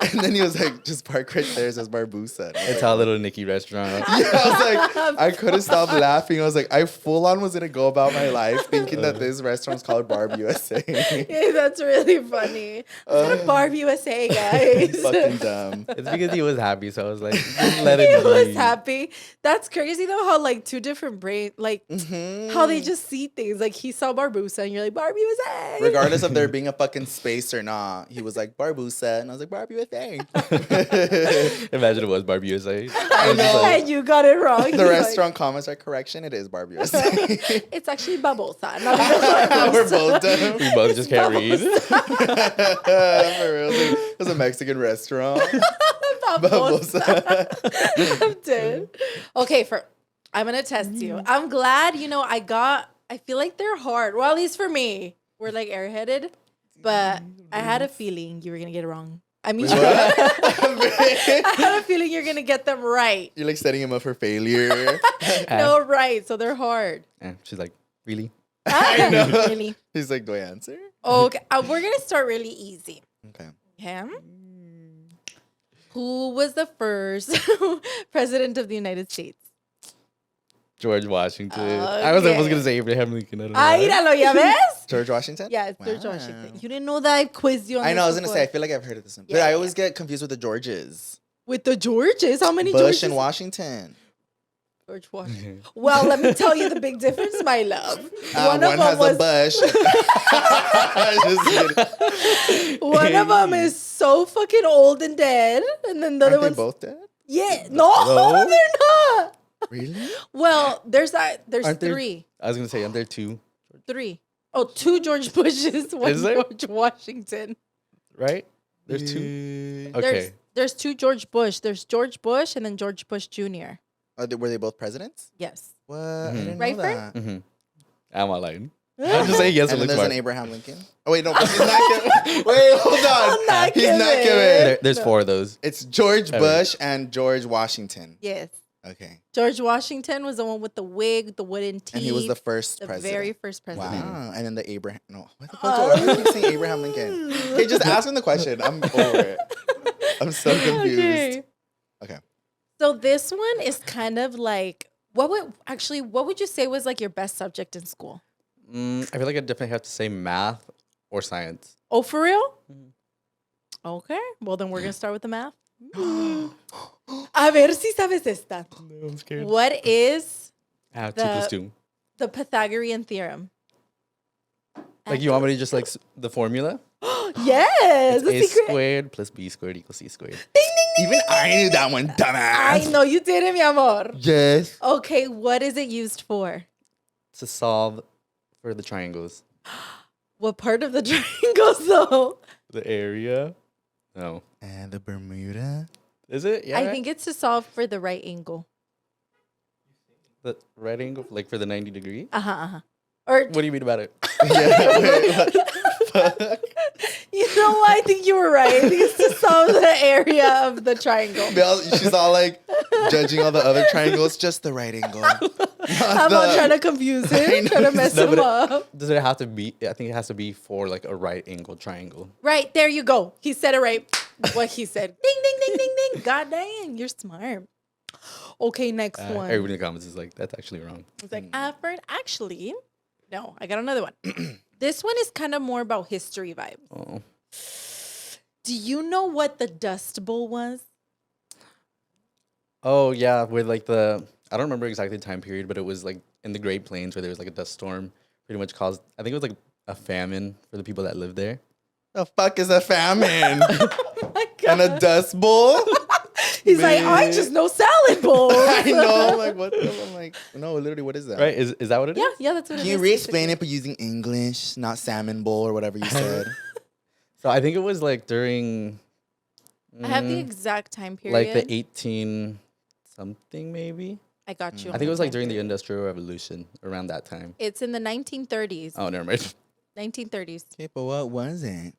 Speaker 2: And then he was like, "Just park right there, it says Barbusa." And I was
Speaker 3: It's
Speaker 2: like,
Speaker 3: our little Nicky restaurant.
Speaker 2: yeah, I was like, I couldn't stop laughing. I was like, I full on was gonna go about my life thinking that this restaurant's called Barb USA.
Speaker 1: Yeah, that's really funny. Let's go to Barb USA, guys.
Speaker 2: Fucking dumb.
Speaker 3: It's because he was happy, so I was like, just let
Speaker 1: He
Speaker 3: it
Speaker 1: was
Speaker 3: be.
Speaker 1: happy. That's crazy though, how like two different brains, like how they just see things. Like he saw Barbusa and you're like, Barb USA.
Speaker 2: Regardless of there being a fucking space or not, he was like Barbusa, and I was like Barb USA.
Speaker 3: Imagine it was Barb USA.
Speaker 2: I know.
Speaker 1: And you got it wrong.
Speaker 2: The restaurant comments are correction. It is Barb USA.
Speaker 1: It's actually Babosa. Not even
Speaker 2: We're both dumb.
Speaker 3: We both just can't read.
Speaker 2: For real. It was a Mexican restaurant.
Speaker 1: Babosa. I'm dead. Okay, I'm gonna test you. I'm glad, I I feel like they're hard. Well, at least for me. We're like airheaded. But I had a feeling you were going to get it wrong. I mean,
Speaker 2: Wait,
Speaker 1: I had a feeling you're going to get them right.
Speaker 2: You're like setting him up for failure.
Speaker 1: No, right. So they're hard.
Speaker 3: And she's like, really?
Speaker 2: I know.
Speaker 1: Really?
Speaker 2: He's like, do I answer?
Speaker 1: Okay. We're going to start really easy.
Speaker 2: Okay.
Speaker 1: Okay. Who was the first president of the United States?
Speaker 3: George Washington. I was
Speaker 1: Okay.
Speaker 3: gonna say Abraham Lincoln. I don't know.
Speaker 1: Ah,
Speaker 3: why.
Speaker 1: míralo, ¿ya ves?
Speaker 2: George Washington?
Speaker 1: Yeah, it's George
Speaker 2: Wow.
Speaker 1: Washington. You didn't know that I quizzed you on
Speaker 2: I know, I was
Speaker 1: this
Speaker 2: going to say, I
Speaker 1: before.
Speaker 2: feel like I've heard of this one.
Speaker 1: Yeah,
Speaker 2: but I
Speaker 1: yeah.
Speaker 2: always get confused with the Georges.
Speaker 1: With the Georges? How many
Speaker 2: Bush
Speaker 1: Georges?
Speaker 2: and Washington.
Speaker 1: George Washington. Well, let me tell you the big difference, my love.
Speaker 2: One has a bush. Just kidding.
Speaker 1: One of them is so fucking old and dead, and then the other
Speaker 2: Aren't they
Speaker 1: one's
Speaker 2: both dead?
Speaker 1: yeah. No,
Speaker 2: No?
Speaker 1: they're not.
Speaker 2: Really?
Speaker 1: Well, there's
Speaker 3: Aren't there-
Speaker 1: three.
Speaker 3: I was gonna say, aren't there two?
Speaker 1: Three. Oh, two George Bushes, one
Speaker 3: Is there?
Speaker 1: George Washington.
Speaker 3: Right? There's two.
Speaker 2: Uh,
Speaker 3: Okay.
Speaker 1: There's two George Bush. There's George Bush and then George Bush Jr.
Speaker 2: Were they both presidents?
Speaker 1: Yes.
Speaker 2: What?
Speaker 3: Mhm.
Speaker 2: I didn't
Speaker 1: Right,
Speaker 2: know
Speaker 1: Fern?
Speaker 2: that.
Speaker 3: Mm-hmm. I'm not lying. I'm just saying yes.
Speaker 2: And
Speaker 3: It
Speaker 2: then
Speaker 3: looks
Speaker 2: there's
Speaker 3: smart.
Speaker 2: an Abraham Lincoln. Oh wait, no, but he's not Kevin. Wait, hold on.
Speaker 1: I'm not
Speaker 2: He's not
Speaker 1: Kevin.
Speaker 2: Kevin.
Speaker 3: There's
Speaker 1: No.
Speaker 3: four of those.
Speaker 2: It's George
Speaker 3: Kevin.
Speaker 2: Bush and George Washington.
Speaker 1: Yes.
Speaker 2: Okay.
Speaker 1: George Washington was the one with the wig, the wooden teeth.
Speaker 2: And he was the first
Speaker 1: the
Speaker 2: president.
Speaker 1: very first president.
Speaker 2: Wow. And then the Abraham. No. What the fuck? Why do I keep saying Abraham Lincoln? Okay, just ask him the question. I'm over it. I'm so confused. Okay.
Speaker 1: So this one is kind of like what would you say was like your best subject in school?
Speaker 3: I feel like I definitely have to say math or science.
Speaker 1: Oh, for real?
Speaker 3: Mhm.
Speaker 1: Okay. Well, then we're gonna start with the math. A ver si sabes esta.
Speaker 3: No, I'm scared.
Speaker 1: What is
Speaker 3: I have
Speaker 1: The-
Speaker 3: 2 plus 2.
Speaker 1: the Pythagorean theorem?
Speaker 3: Like you want me to just like the formula?
Speaker 1: Yes,
Speaker 3: It's
Speaker 1: the
Speaker 3: a
Speaker 1: secret.
Speaker 3: squared plus b squared equals c squared.
Speaker 2: Even I knew that one, dumbass.
Speaker 1: I know you did it, mi amor.
Speaker 2: Yes.
Speaker 1: Okay, what is it used for?
Speaker 3: To solve for the triangles.
Speaker 1: What part of the triangles, though?
Speaker 3: The area? No.
Speaker 2: And the Bermuda.
Speaker 3: Is it? Yeah.
Speaker 1: I
Speaker 3: right?
Speaker 1: think it's to solve for the right angle.
Speaker 3: The right angle, like for the 90 degree.
Speaker 1: Or
Speaker 3: What do you mean about it?
Speaker 2: Yeah. Wait, what?
Speaker 1: you know what? I think you were right. I think it's to solve the area of the triangle.
Speaker 2: She's all like judging all the other triangles, just the right angle.
Speaker 1: How about trying to confuse him, trying to mess
Speaker 3: No,
Speaker 1: him
Speaker 3: but
Speaker 1: up?
Speaker 3: Does it have to be? I think it has to be for like a right angle triangle.
Speaker 1: Right, there you go. He said it right. What he said. Ding, ding, ding, ding, ding. God dang, you're smart. Okay, next one.
Speaker 3: Everybody in the comments is like, that's actually wrong.
Speaker 1: It's like, Fern, actually, no, I got another one. This one is kind of more about history vibes.
Speaker 3: Oh.
Speaker 1: Do you know what the Dust Bowl was?
Speaker 3: Oh yeah, with like I don't remember exactly the time period, but it was like in the Great Plains where there was like a dust storm, pretty much caused. I think it was like a famine for the people that lived there.
Speaker 2: The fuck is a famine?
Speaker 1: Oh my
Speaker 2: And a dust bowl?
Speaker 1: He's like, I
Speaker 2: Man.
Speaker 1: just know salad bowls.
Speaker 2: I know. I'm like, what? I'm like, no, literally, what is that?
Speaker 3: Right? Is that what it is?
Speaker 1: Yeah, that's what it
Speaker 2: Can
Speaker 1: is.
Speaker 2: you re-explain it, but using English, not salmon bowl or whatever you said?
Speaker 3: So I think it was like during.
Speaker 1: I have the
Speaker 3: mm,
Speaker 1: exact time period.
Speaker 3: like the 18 something maybe.
Speaker 1: I got you.
Speaker 3: I
Speaker 1: on
Speaker 3: think it was like
Speaker 1: time
Speaker 3: during the
Speaker 1: period.
Speaker 3: Industrial Revolution around that time.
Speaker 1: It's in the 1930s.
Speaker 3: Oh, never mind.
Speaker 1: 1930s.
Speaker 2: Okay, but what was it?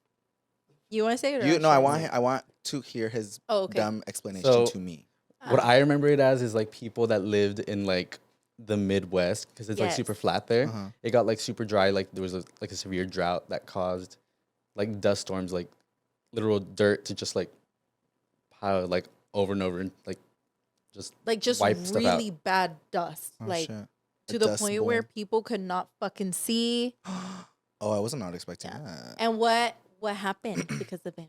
Speaker 1: You want to say it? Or
Speaker 2: You
Speaker 1: should
Speaker 2: no, I want to hear his
Speaker 1: Oh, okay.
Speaker 2: dumb explanation
Speaker 3: So-
Speaker 2: to me.
Speaker 3: What I remember it as is like people that lived in like the Midwest because it's like
Speaker 1: Yes.
Speaker 3: super flat there.
Speaker 2: Uh-huh.
Speaker 3: It got like super dry. Like there was like a severe drought that caused like dust storms, like literal dirt to just like pile like over and over and like just
Speaker 1: like just
Speaker 3: wipe stuff out.
Speaker 1: really bad dust,
Speaker 2: Oh,
Speaker 1: like
Speaker 2: shit.
Speaker 1: to
Speaker 2: A
Speaker 1: the
Speaker 2: dust
Speaker 1: point
Speaker 2: bowl.
Speaker 1: where people could not fucking see.
Speaker 2: Oh, I was not expecting
Speaker 1: Yeah.
Speaker 2: that.
Speaker 1: And what happened because of it?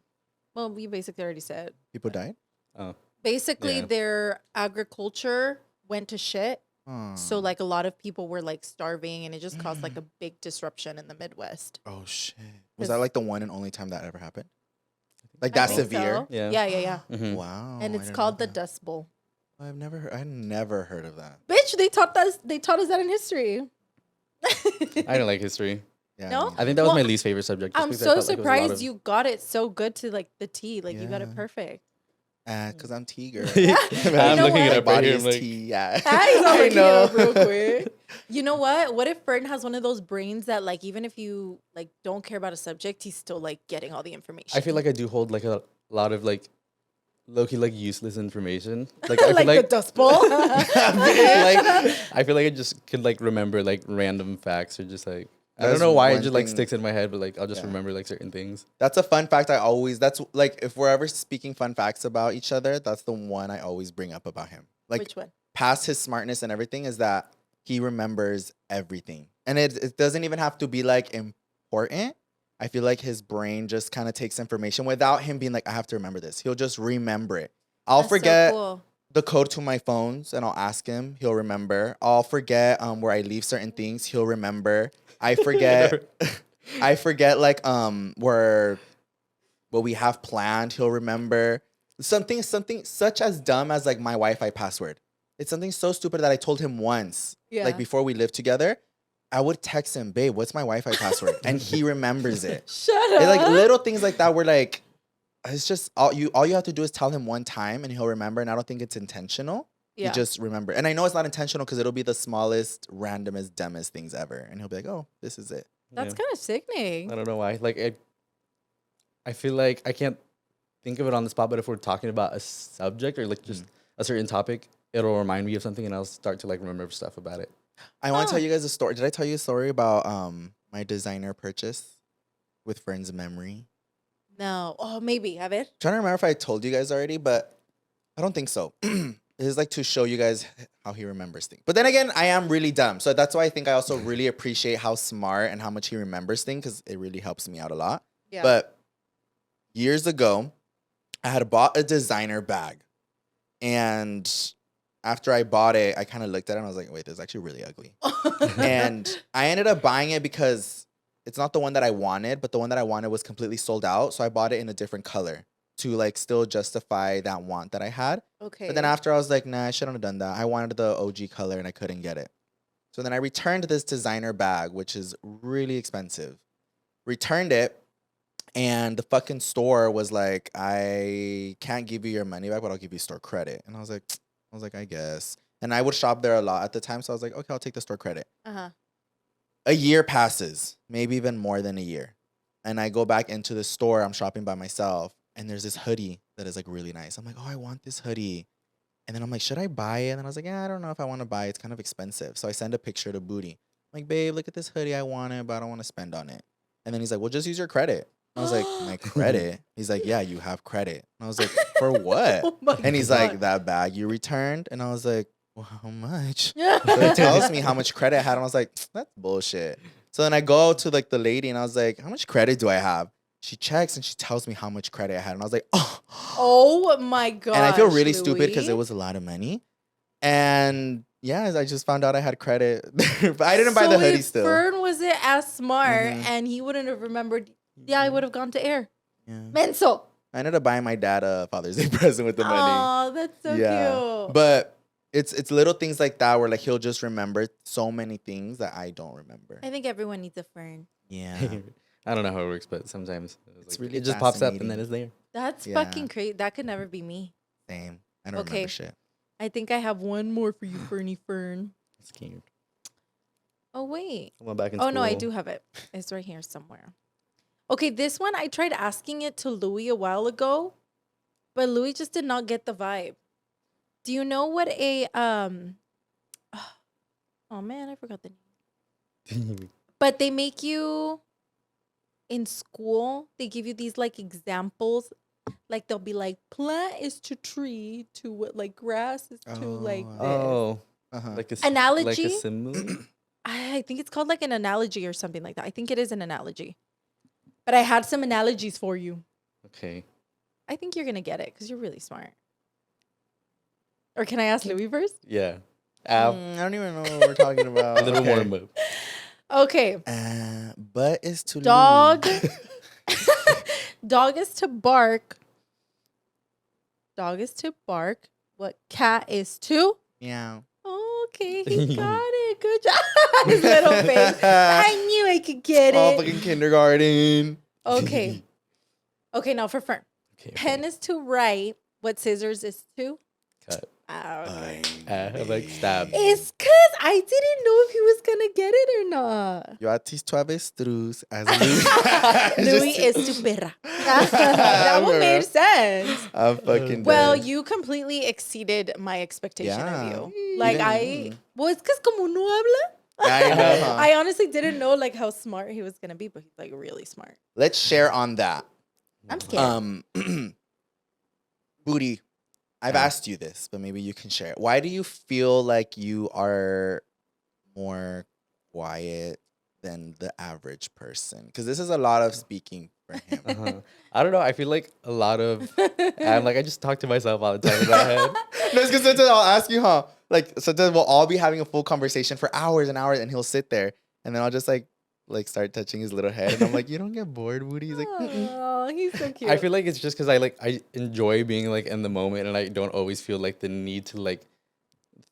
Speaker 1: Well, we basically already said.
Speaker 2: People died?
Speaker 3: oh
Speaker 1: Basically,
Speaker 3: Yeah.
Speaker 1: their agriculture went to shit. So
Speaker 2: Oh.
Speaker 1: like a lot of people were like starving, and it just caused like a big disruption in the Midwest.
Speaker 2: Oh shit. Was
Speaker 1: 'Cause-
Speaker 2: that like the one and only time that ever happened? Like
Speaker 1: I
Speaker 2: that
Speaker 1: think
Speaker 2: severe?
Speaker 1: so.
Speaker 3: Yeah.
Speaker 1: Yeah, yeah, yeah.
Speaker 3: mhm.
Speaker 2: Wow.
Speaker 1: And
Speaker 2: I
Speaker 1: it's
Speaker 2: didn't
Speaker 1: called
Speaker 2: know
Speaker 1: the
Speaker 2: that.
Speaker 1: Dust Bowl.
Speaker 2: I never heard of that.
Speaker 1: Bitch, they taught us that in history.
Speaker 3: I don't like history.
Speaker 2: Yeah.
Speaker 1: No?
Speaker 3: I think that was
Speaker 1: Well,
Speaker 3: my least favorite subject. just
Speaker 1: I'm
Speaker 3: because I
Speaker 1: so
Speaker 3: felt like it was a lot
Speaker 1: surprised
Speaker 3: of-
Speaker 1: you got it so good to like the T. Like you got it
Speaker 2: Yeah.
Speaker 1: perfect.
Speaker 2: Because I'm T girl.
Speaker 3: I'm
Speaker 1: know
Speaker 3: looking
Speaker 1: what?
Speaker 3: it
Speaker 2: My
Speaker 3: up right
Speaker 2: body
Speaker 3: here.
Speaker 2: is
Speaker 3: I'm like,
Speaker 2: T. Yeah.
Speaker 1: I know real quick. You know what? What if Fern has one of those brains that like even if you like don't care about a subject, he's still like getting all the information.
Speaker 3: I feel like I do hold like a lot of like low-key like useless information. Like I feel
Speaker 1: like
Speaker 3: like
Speaker 1: the Dust Bowl.
Speaker 3: I feel like I just could like remember like random facts or just like I don't
Speaker 2: That's
Speaker 3: know why it
Speaker 2: one
Speaker 3: just like
Speaker 2: thing-
Speaker 3: sticks in my head, but like I'll just
Speaker 2: Yeah.
Speaker 3: remember like certain things.
Speaker 2: That's a fun fact that's like, if we're ever speaking fun facts about each other, that's the one I always bring up about him. Like,
Speaker 1: Which one?
Speaker 2: past his smartness and everything is that he remembers everything. And it doesn't even have to be like important. I feel like his brain just kind of takes information without him being like, I have to remember this. He'll just remember it. I'll
Speaker 1: That's so
Speaker 2: forget
Speaker 1: cool.
Speaker 2: the code to my phones and I'll ask him. He'll remember. I'll forget where I leave certain things. He'll remember. I forget. I forget like where what we have planned. He'll remember something such as dumb as like my Wi-Fi password. It's something so stupid that I told him once,
Speaker 1: Yeah.
Speaker 2: like before we lived together. I would text him, babe, what's my Wi-Fi password? And he remembers it.
Speaker 1: Shut up.
Speaker 2: It's like little things like that where like it's just all you have to do is tell him one time and he'll remember. And I don't think it's intentional.
Speaker 1: Yeah.
Speaker 2: He just remember. And I know it's not intentional because it'll be the smallest, randomest, dumbest things ever. And he'll be like, oh, this is it.
Speaker 1: That's
Speaker 3: Yeah.
Speaker 1: kind of sickening.
Speaker 3: I don't know why. Like I feel like I can't think of it on the spot, but if we're talking about a subject or like just a certain topic, it'll remind me of something and I'll start to like remember stuff about it.
Speaker 2: I want to tell
Speaker 1: Oh.
Speaker 2: you guys a story. Did I tell you a story about my designer purchase with Fern's memory?
Speaker 1: No. Oh, maybe. Have it?
Speaker 2: Trying to remember if I told you guys already, but I don't think so. It's like to show you guys how he remembers things. But then again, I am really dumb. So that's why I think I also really appreciate how smart and how much he remembers things because it really helps me out a lot.
Speaker 1: Yeah.
Speaker 2: But years ago, I had bought a designer bag. And after I bought it, I kind of looked at it and I was like, wait, this is actually really ugly. And I ended up buying it because it's not the one that I wanted, but the one that I wanted was completely sold out. So I bought it in a different color to like still justify that want that I had.
Speaker 1: Okay.
Speaker 2: But then after I was like, nah, I shouldn't have done that. I wanted the OG color and I couldn't get it. So then I returned this designer bag, which is really expensive. Returned it. And the fucking store was like, I can't give you your money back, but I'll give you store credit. And I was like, I guess. And I would shop there a lot at the time. So I was like, okay, I'll take the store credit.
Speaker 1: Uh-huh.
Speaker 2: A year passes, maybe even more than a year. And I go back into the store. I'm shopping by myself. And there's this hoodie that is like really nice. I'm like, oh, I want this hoodie. And then I'm like, should I buy it? And then I was like, yeah, I don't know if I want to buy it. It's kind of expensive. So I send a picture to Booty. I'm like, babe, look at this hoodie. I want it, but I don't want to spend on it. And then he's like, well, just use your credit. I was like, my credit? He's like, yeah, you have credit. And I was like, for what?
Speaker 1: Oh my
Speaker 2: And he's
Speaker 1: God.
Speaker 2: like, that bag you returned? And I was like, well, how much?
Speaker 1: Yeah.
Speaker 2: So it tells me how much credit I had. And I was like, that's bullshit. So then I go to like the lady and I was like, how much credit do I have? She checks and she tells me how much credit I had. And I was like, oh.
Speaker 1: Oh my God.
Speaker 2: And I feel really stupid because it was a lot of money. And yeah, I just found out I had credit. But I didn't buy the hoodie
Speaker 1: if
Speaker 2: still.
Speaker 1: Fern wasn't as smart
Speaker 2: Mhm.
Speaker 1: and he wouldn't have remembered, yeah, I would have gone to air.
Speaker 2: Yeah.
Speaker 1: Mental.
Speaker 2: I ended up buying my dad a Father's Day present with the money.
Speaker 1: Oh, that's so cute.
Speaker 2: But it's little things like that where like he'll just remember so many things that I don't remember.
Speaker 1: I think everyone needs a Fern.
Speaker 2: Yeah.
Speaker 3: I don't know how it works, but sometimes
Speaker 2: It's
Speaker 3: like,
Speaker 2: really
Speaker 3: it just pops up and
Speaker 2: fascinating.
Speaker 3: then it's there.
Speaker 1: That's
Speaker 2: Yeah.
Speaker 1: fucking crazy. That could never be me.
Speaker 2: Same. I don't
Speaker 1: Okay.
Speaker 2: remember shit.
Speaker 1: I think I have one more for you, Fernie Fern.
Speaker 3: Scared.
Speaker 1: Oh, wait.
Speaker 3: I went back in
Speaker 1: Oh, no, I
Speaker 3: school.
Speaker 1: do have it. It's right here somewhere. Okay, this one, I tried asking it to Louie a while ago, but Louie just did not get the vibe. Do you know what a, oh man, I forgot the name. But they make you, in school, they give you these like examples. Like they'll be like, plant is to tree, to what like grass is to like this.
Speaker 3: Oh,
Speaker 2: Uh-huh.
Speaker 3: like a
Speaker 1: Analogy?
Speaker 3: like a simile.
Speaker 1: I think it's called like an analogy or something like that. I think it is an analogy. But I had some analogies for you.
Speaker 3: Okay.
Speaker 1: I think you're going to get it because you're really smart. Or can I ask Louis first?
Speaker 3: Yeah.
Speaker 2: I don't even know what we're talking about.
Speaker 3: A little
Speaker 2: Okay.
Speaker 3: warm up.
Speaker 1: Okay.
Speaker 2: Butt is to
Speaker 1: Dog.
Speaker 2: lead.
Speaker 1: Dog is to bark. Dog is to bark. What cat is to?
Speaker 2: Meow.
Speaker 1: Okay, he got it. Good job. His little face. I knew I could get
Speaker 2: Oh,
Speaker 1: it.
Speaker 2: fucking kindergarten.
Speaker 1: Okay. Okay, now for Fern.
Speaker 3: Okay.
Speaker 1: Pen is to write. what scissors is to?
Speaker 3: Cut.
Speaker 1: Okay.
Speaker 3: I'm like stab.
Speaker 1: It's because I didn't know if he was going to get it or not.
Speaker 2: Yoatzi's tu avestruz as
Speaker 1: Louis is tu perra. That one made sense.
Speaker 2: I'm fucking
Speaker 1: Well,
Speaker 2: dead.
Speaker 1: you completely exceeded my expectation
Speaker 2: Yeah.
Speaker 1: of you. Like, well, it's because como no habla.
Speaker 2: I know, huh?
Speaker 1: I honestly didn't know like how smart he was gonna be, but he's like really smart.
Speaker 2: Let's share on that.
Speaker 1: I'm scared.
Speaker 2: Booty, I've asked you this, but maybe you can share it. Why do you feel like you are more quiet than the average person? Because this is a lot of speaking for him.
Speaker 3: Uh-huh. I don't know. I feel like a lot of I just talk to myself all the time in my head.
Speaker 2: No, it's because sometimes I'll ask you, huh? Like sometimes we'll all be having a full conversation for hours and hours, and he'll sit there, and then I'll just like start touching his little head, and I'm like, you don't get bored, Woody? He's like,
Speaker 1: Oh, he's so cute.
Speaker 3: I feel like it's just because I enjoy being like in the moment, and I don't always feel like the need to like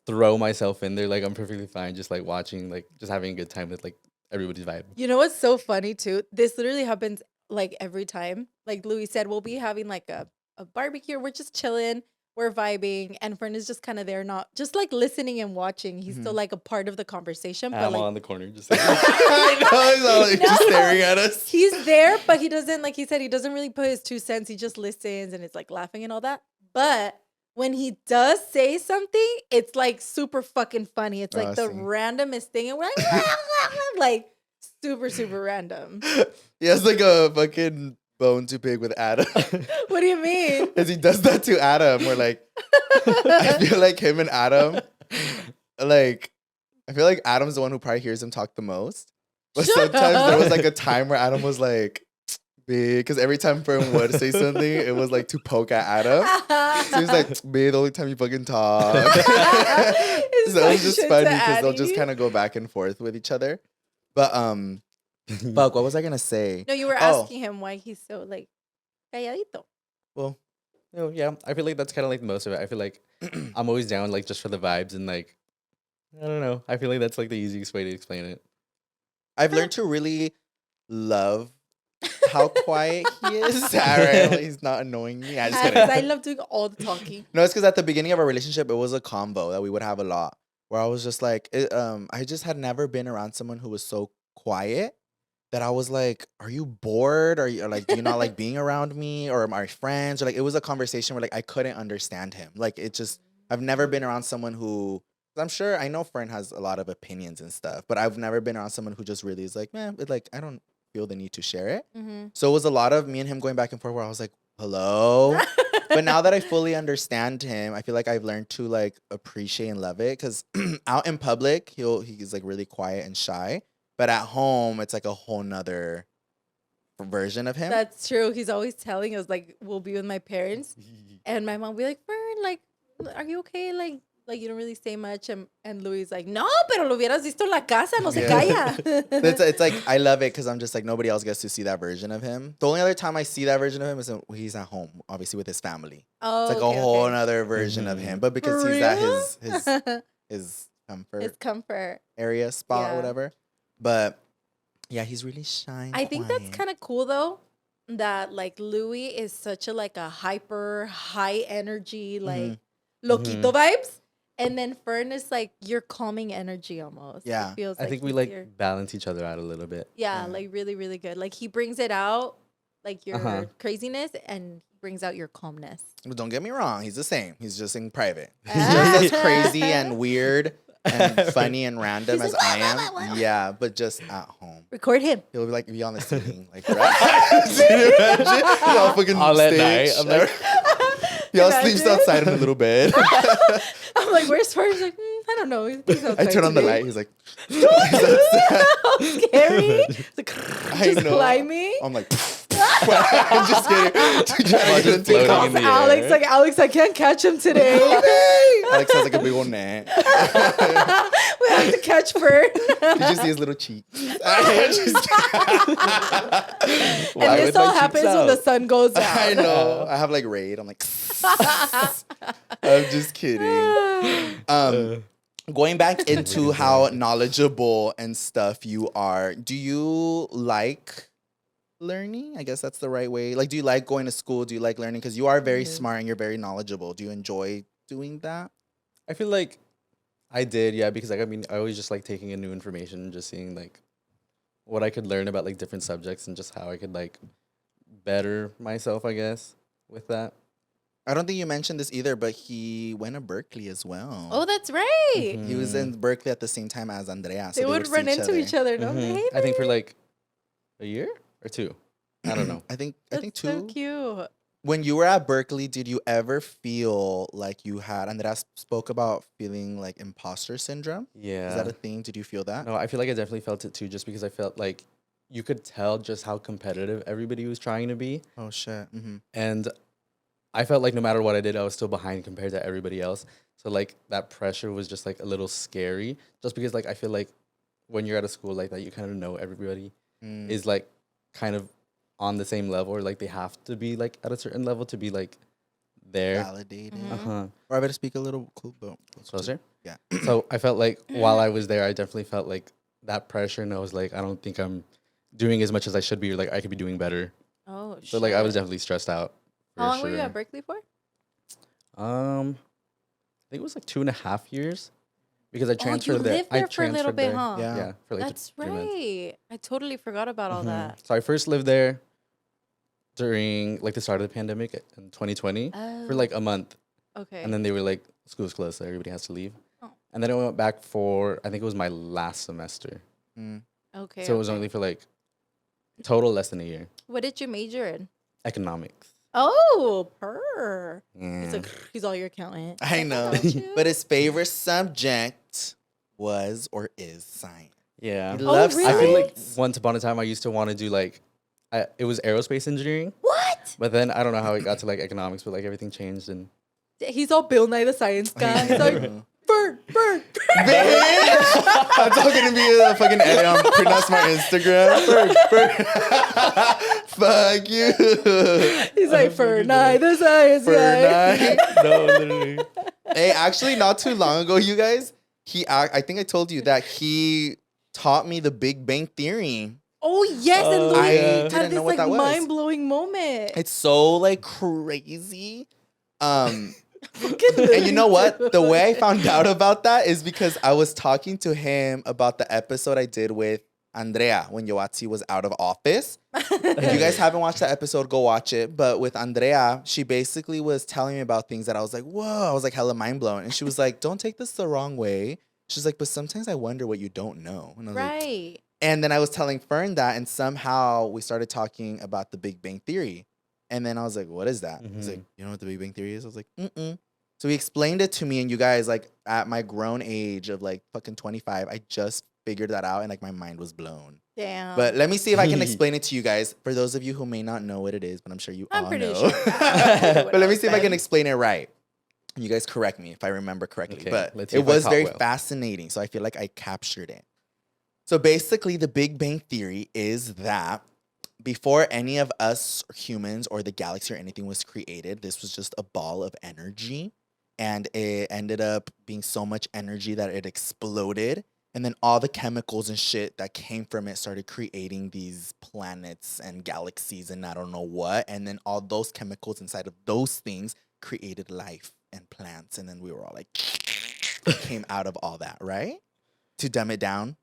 Speaker 3: throw myself in there. Like I'm perfectly fine just like watching, like just having a good time with like everybody's vibe.
Speaker 1: You know what's so funny too? This literally happens like every time. Like Louis said, we'll be having like a barbecue. We're just chilling. We're vibing. And Fern is just kind of there, not just like listening and watching. He's still like a part of the conversation. But
Speaker 3: I'm
Speaker 1: like,
Speaker 3: all in the corner just like,
Speaker 2: I know, he's all like just
Speaker 1: No.
Speaker 2: staring at us.
Speaker 1: he's there, but he doesn't, like he said, he doesn't really put his 2 cents. He just listens and it's like laughing and all that. But when he does say something, it's like super fucking funny. It's like the
Speaker 2: see.
Speaker 1: randomest thing. And we're like, like super, super random.
Speaker 2: He has like a fucking bone to pick with Adam.
Speaker 1: What do you mean?
Speaker 2: Because he does that to Adam. We're like, I feel like him and Adam, like, I feel like Adam's the one who probably hears him talk the most. But
Speaker 1: Shut
Speaker 2: sometimes there was
Speaker 1: up.
Speaker 2: like a time where Adam was like, big. Because every time Fern would say something, it was like to poke at Adam. So he's like, babe, the only time you fucking talk.
Speaker 1: It's
Speaker 2: So it
Speaker 1: like
Speaker 2: was just
Speaker 1: shit to
Speaker 2: funny because they'll
Speaker 1: Addie.
Speaker 2: just kind of go back and forth with each other. But, fuck, what was I going to say?
Speaker 1: No, you were
Speaker 2: Oh.
Speaker 1: asking him why he's so like calladito.
Speaker 2: Well,
Speaker 3: yeah, I feel like that's kind of like most of it. I feel like I'm always down like just for the vibes and like I don't know. I feel like that's like the easiest way to explain it.
Speaker 2: I've learned to really love how quiet he is. Sarah, he's not annoying me. I just
Speaker 1: Because I
Speaker 2: kidding.
Speaker 1: love doing all the talking.
Speaker 2: No, it's because at the beginning of our relationship, it was a combo that we would have a lot. Where I was just like, I just had never been around someone who was so quiet that I was like, "Are you bored? Or like, do you not like being around me or my friends?" Or like, it was a conversation where like I couldn't understand him. Like, it just, I've never been around someone who. I'm sure I know Fern has a lot of opinions and stuff, but I've never been around someone who just really is like, man, like I don't feel the need to share it.
Speaker 1: Mm-hmm.
Speaker 2: So it was a lot of me and him going back and forth where I was like, hello. But now that I fully understand him, I feel like I've learned to like appreciate and love it. Cause out in public, he's like really quiet and shy. But at home, it's like a whole nother version of him.
Speaker 1: That's true. He's always telling us like we'll be with my parents, and my mom will be like, Fern, like, are you okay? Like you don't really say much, and Louis like, no, pero lo hubieras visto en la casa, no se calla.
Speaker 2: It's like I love it because I'm just like nobody else gets to see that version of him. The only other time I see that version of him is when he's at home, obviously with his family.
Speaker 1: Oh,
Speaker 2: It's like
Speaker 1: okay,
Speaker 2: a whole
Speaker 1: okay.
Speaker 2: other version of him, but because
Speaker 1: For
Speaker 2: he's at
Speaker 1: real?
Speaker 2: his comfort
Speaker 1: It's comfort.
Speaker 2: area spot
Speaker 1: Yeah.
Speaker 2: or whatever. But yeah, he's really shy. and
Speaker 1: I think that's
Speaker 2: quiet.
Speaker 1: kind of cool though, that like Louis is such a like a hyper high energy like loquito vibes, and then Fern is like your calming energy almost.
Speaker 2: Yeah.
Speaker 1: It feels
Speaker 3: I
Speaker 1: like
Speaker 3: think we
Speaker 1: he's
Speaker 3: like
Speaker 1: your-
Speaker 3: balance each other out a little bit.
Speaker 1: yeah,
Speaker 2: Yeah.
Speaker 1: like really really good. Like he brings it out, like your
Speaker 3: Uh-huh.
Speaker 1: craziness, and he brings out your calmness.
Speaker 2: But don't get me wrong, he's the same. He's just in private. He's
Speaker 1: Ah.
Speaker 2: just as crazy and weird and funny and random
Speaker 1: He's
Speaker 2: as
Speaker 1: like,
Speaker 2: I
Speaker 1: "Wah, wah, wah,
Speaker 2: am.
Speaker 1: wah."
Speaker 2: Yeah, but just at home.
Speaker 1: Record him.
Speaker 2: He'll be like be on the ceiling, like right? See that shit? He all fucking
Speaker 3: All at
Speaker 2: stage.
Speaker 3: night, I'm like-
Speaker 2: he all sleeps
Speaker 1: Imagine.
Speaker 2: outside in a little bed.
Speaker 1: I'm like, where's Fern? He's like, I don't know. He's
Speaker 2: I
Speaker 1: outside
Speaker 2: turn on the
Speaker 1: today."
Speaker 2: light. He's like, he's outside.
Speaker 1: How scary. It's like,
Speaker 2: I
Speaker 1: just
Speaker 2: know.
Speaker 1: climbing.
Speaker 2: I'm like, I'm just kidding. Trying to get
Speaker 3: just
Speaker 2: into
Speaker 3: floating
Speaker 2: calm.
Speaker 3: in the
Speaker 1: Alex,
Speaker 3: air.
Speaker 1: like, Alex, I can't catch him today.
Speaker 2: Alex has like a big old net.
Speaker 1: We have to catch Fern.
Speaker 2: You just see his little cheeks. I just-
Speaker 1: And
Speaker 3: Why
Speaker 1: this
Speaker 3: with my
Speaker 1: all
Speaker 3: cheeks
Speaker 1: happens when the
Speaker 3: out?
Speaker 1: sun goes down.
Speaker 2: I know. I have like raid. I'm like, I'm just kidding. Going back into how knowledgeable and stuff you are, do you like learning? I guess that's the right way. Like, do you like going to school? Do you like learning? Because you are very
Speaker 1: Mhm.
Speaker 2: smart and you're very knowledgeable. Do you enjoy doing that?
Speaker 3: I feel like I did, yeah, because like I mean, I always just like taking in new information and just seeing like what I could learn about like different subjects and just how I could like better myself, I guess, with that.
Speaker 2: I don't think you mentioned this either, but he went to Berkeley as well.
Speaker 1: Oh, that's right.
Speaker 3: Mhm.
Speaker 2: He was in Berkeley at the same time as Andrea. So
Speaker 1: They would run
Speaker 2: see
Speaker 1: into each other, don't
Speaker 3: Mhm.
Speaker 1: they?
Speaker 3: I think for like a year or two. I don't know.
Speaker 2: I think
Speaker 1: That's
Speaker 2: two.
Speaker 1: so cute.
Speaker 2: When you were at Berkeley, did you ever feel like you had, Andrea spoke about feeling like imposter syndrome?
Speaker 3: Yeah.
Speaker 2: Is that a thing? Did you feel that?
Speaker 3: No, I feel like I definitely felt it too, just because I felt like you could tell just how competitive everybody was trying to be.
Speaker 2: Oh, shit. Mm-hmm.
Speaker 3: And I felt like no matter what I did, I was still behind compared to everybody else. So like that pressure was just like a little scary, just because like I feel like when you're at a school like that, you kind of know everybody is like kind of on the same level, or like they have to be like at a certain level to be like there.
Speaker 2: Validated.
Speaker 1: Mhm.
Speaker 3: Uh-huh.
Speaker 2: Or I better speak a little
Speaker 3: Closer.
Speaker 2: Yeah.
Speaker 3: So I felt like while I was there, I definitely felt like that pressure, and I was like, I don't think I'm doing as much as I should be, or like I could be doing better.
Speaker 1: Oh,
Speaker 3: So like I was
Speaker 1: shit.
Speaker 3: definitely stressed out.
Speaker 1: How
Speaker 3: for
Speaker 1: long were you
Speaker 3: sure.
Speaker 1: at Berkeley for?
Speaker 3: I think it was like 2.5 years, because I
Speaker 1: Oh, you
Speaker 3: transferred there.
Speaker 1: lived
Speaker 3: I
Speaker 1: there for a little
Speaker 3: transferred
Speaker 1: bit,
Speaker 3: there.
Speaker 1: huh?
Speaker 2: Yeah.
Speaker 3: Yeah, for like
Speaker 1: That's
Speaker 3: 3 months.
Speaker 1: right. I totally forgot about all
Speaker 3: Mhm.
Speaker 1: that.
Speaker 3: So I first lived there during like the start of the pandemic in 2020 for
Speaker 1: Oh,
Speaker 3: like a month,
Speaker 1: okay.
Speaker 3: and then they were like, school's closed, so everybody has to leave.
Speaker 1: Oh.
Speaker 3: And then I went back for, I think it was my last semester,
Speaker 1: Okay.
Speaker 3: so it was
Speaker 1: okay.
Speaker 3: only for like total less than a year.
Speaker 1: What did you major in?
Speaker 3: Economics.
Speaker 1: Oh, purr.
Speaker 3: Yeah.
Speaker 1: It's like he's all your accountant.
Speaker 2: I know.
Speaker 1: Got you.
Speaker 2: But his favorite subject was or is science.
Speaker 3: Yeah.
Speaker 2: He
Speaker 1: Oh,
Speaker 2: loves
Speaker 1: really?
Speaker 3: I feel like
Speaker 2: science.
Speaker 3: once upon a time I used to want to do like, it was aerospace engineering,
Speaker 1: What?
Speaker 3: but then I don't know how it got to like economics, but like everything changed and
Speaker 1: He's all Bill Nye the Science guy. He's like, Fern.
Speaker 2: That's all gonna be a fucking edit on pronounce my Instagram. Fuck you.
Speaker 1: He's like, Fern Nye the Science guy.
Speaker 2: Fern.
Speaker 3: no, literally.
Speaker 2: Hey, actually, not too long ago, you guys, I think I told you that he taught me the Big Bang Theory.
Speaker 1: Oh, yes. And
Speaker 3: Oh,
Speaker 1: Louie
Speaker 2: I
Speaker 3: yeah.
Speaker 2: didn't
Speaker 1: had this
Speaker 2: know what
Speaker 1: like
Speaker 2: that was.
Speaker 1: mind-blowing moment.
Speaker 2: It's so like crazy. And
Speaker 1: Look at
Speaker 2: you know
Speaker 1: Louie,
Speaker 2: what? The
Speaker 1: dude.
Speaker 2: way I found out about that is because I was talking to him about the episode I did with Andrea when Yoatzi was out of office. If you guys haven't watched that episode, go watch it. But with Andrea, she basically was telling me about things that I was like, whoa, I was like hella mind blown. And she was like, don't take this the wrong way. She's like, but sometimes I wonder what you don't know. And I was like,
Speaker 1: Right.
Speaker 2: and then I was telling Fern that, and somehow we started talking about the Big Bang Theory. And then I was like, what is that? He's like, you know what the Big Bang Theory is? I was like, mm-mm. So he explained it to me, and you guys, like, at my grown age of, like, fucking 25, I just figured that out, and, like, my mind was blown.
Speaker 1: Damn.
Speaker 2: But let me see if I can explain it to you guys. For those of you who may not know what it is, but I'm sure you
Speaker 1: I'm
Speaker 2: all
Speaker 1: pretty
Speaker 2: know.
Speaker 1: sure.
Speaker 2: But let me see if I can explain it right. You guys correct me if I remember correctly.
Speaker 3: Okay,
Speaker 2: But
Speaker 3: let's see
Speaker 2: it
Speaker 3: if I
Speaker 2: was
Speaker 3: taught
Speaker 2: very
Speaker 3: well.
Speaker 2: fascinating, so I feel like I captured it. So basically, the Big Bang Theory is that before any of us humans or the galaxy or anything was created, this was just a ball of energy. And it ended up being so much energy that it exploded. And then all the chemicals and shit that came from it started creating these planets and galaxies and I don't know what. And then all those chemicals inside of those things created life and plants. And then we were all like, came out of all that, right? To dumb it down.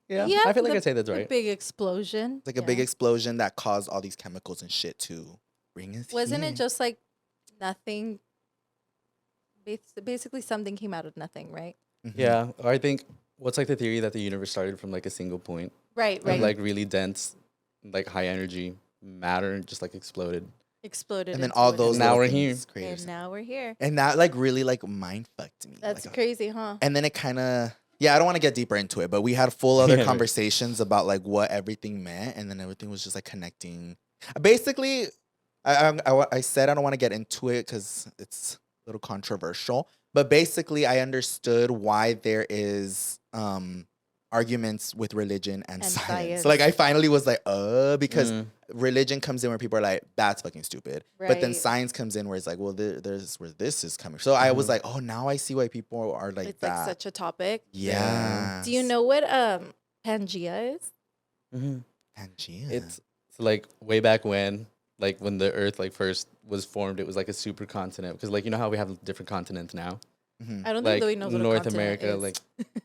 Speaker 3: Yeah,
Speaker 1: Yeah,
Speaker 3: I feel like
Speaker 1: the-
Speaker 3: I'd say that's
Speaker 1: A
Speaker 3: right.
Speaker 1: big explosion.
Speaker 2: It's like a big explosion that caused all these chemicals and shit to bring us
Speaker 1: Wasn't
Speaker 2: here.
Speaker 1: it just like nothing? Basically, something came out of nothing, right?
Speaker 2: Mhm.
Speaker 3: Yeah, or I think what's like the theory that the universe started from like a single point
Speaker 1: Right,
Speaker 3: of
Speaker 1: right.
Speaker 3: like really dense, like high energy matter just like exploded.
Speaker 1: Exploded.
Speaker 2: And then
Speaker 1: into
Speaker 2: all
Speaker 1: it.
Speaker 2: those
Speaker 3: Now
Speaker 2: little
Speaker 3: we're
Speaker 2: things
Speaker 3: here.
Speaker 2: created
Speaker 1: And
Speaker 2: something.
Speaker 1: now we're here.
Speaker 2: And that like really like mind fucked me.
Speaker 1: That's
Speaker 2: Like,
Speaker 1: crazy, huh?
Speaker 2: and then it kind of, yeah, I don't want to get deeper into it, but we had full other
Speaker 3: Yeah, right.
Speaker 2: conversations about like what everything meant, and then everything was just like connecting. Basically, I said I don't want to get into it because it's a little controversial, but basically, I understood why there is arguments with religion and
Speaker 1: And
Speaker 2: science.
Speaker 1: science.
Speaker 2: Like I finally was like, because
Speaker 3: Mm.
Speaker 2: religion comes in where people are like, that's fucking stupid. But then
Speaker 1: Right.
Speaker 2: science comes in where it's like, well, there's where this is coming. So I was
Speaker 3: Mhm.
Speaker 2: like, oh, now I see why people are like
Speaker 1: It's
Speaker 2: that.
Speaker 1: like such a topic.
Speaker 2: Yeah.
Speaker 1: Do you know what Pangea is?
Speaker 3: Mm-hmm.
Speaker 2: Pangea?
Speaker 3: It's So like way back when, like when the Earth like first was formed, it was like a super continent because like you know how we have different continents now,
Speaker 1: I don't
Speaker 3: like
Speaker 1: think Louie knows what a
Speaker 3: North
Speaker 1: continent
Speaker 3: America,
Speaker 1: is.
Speaker 3: like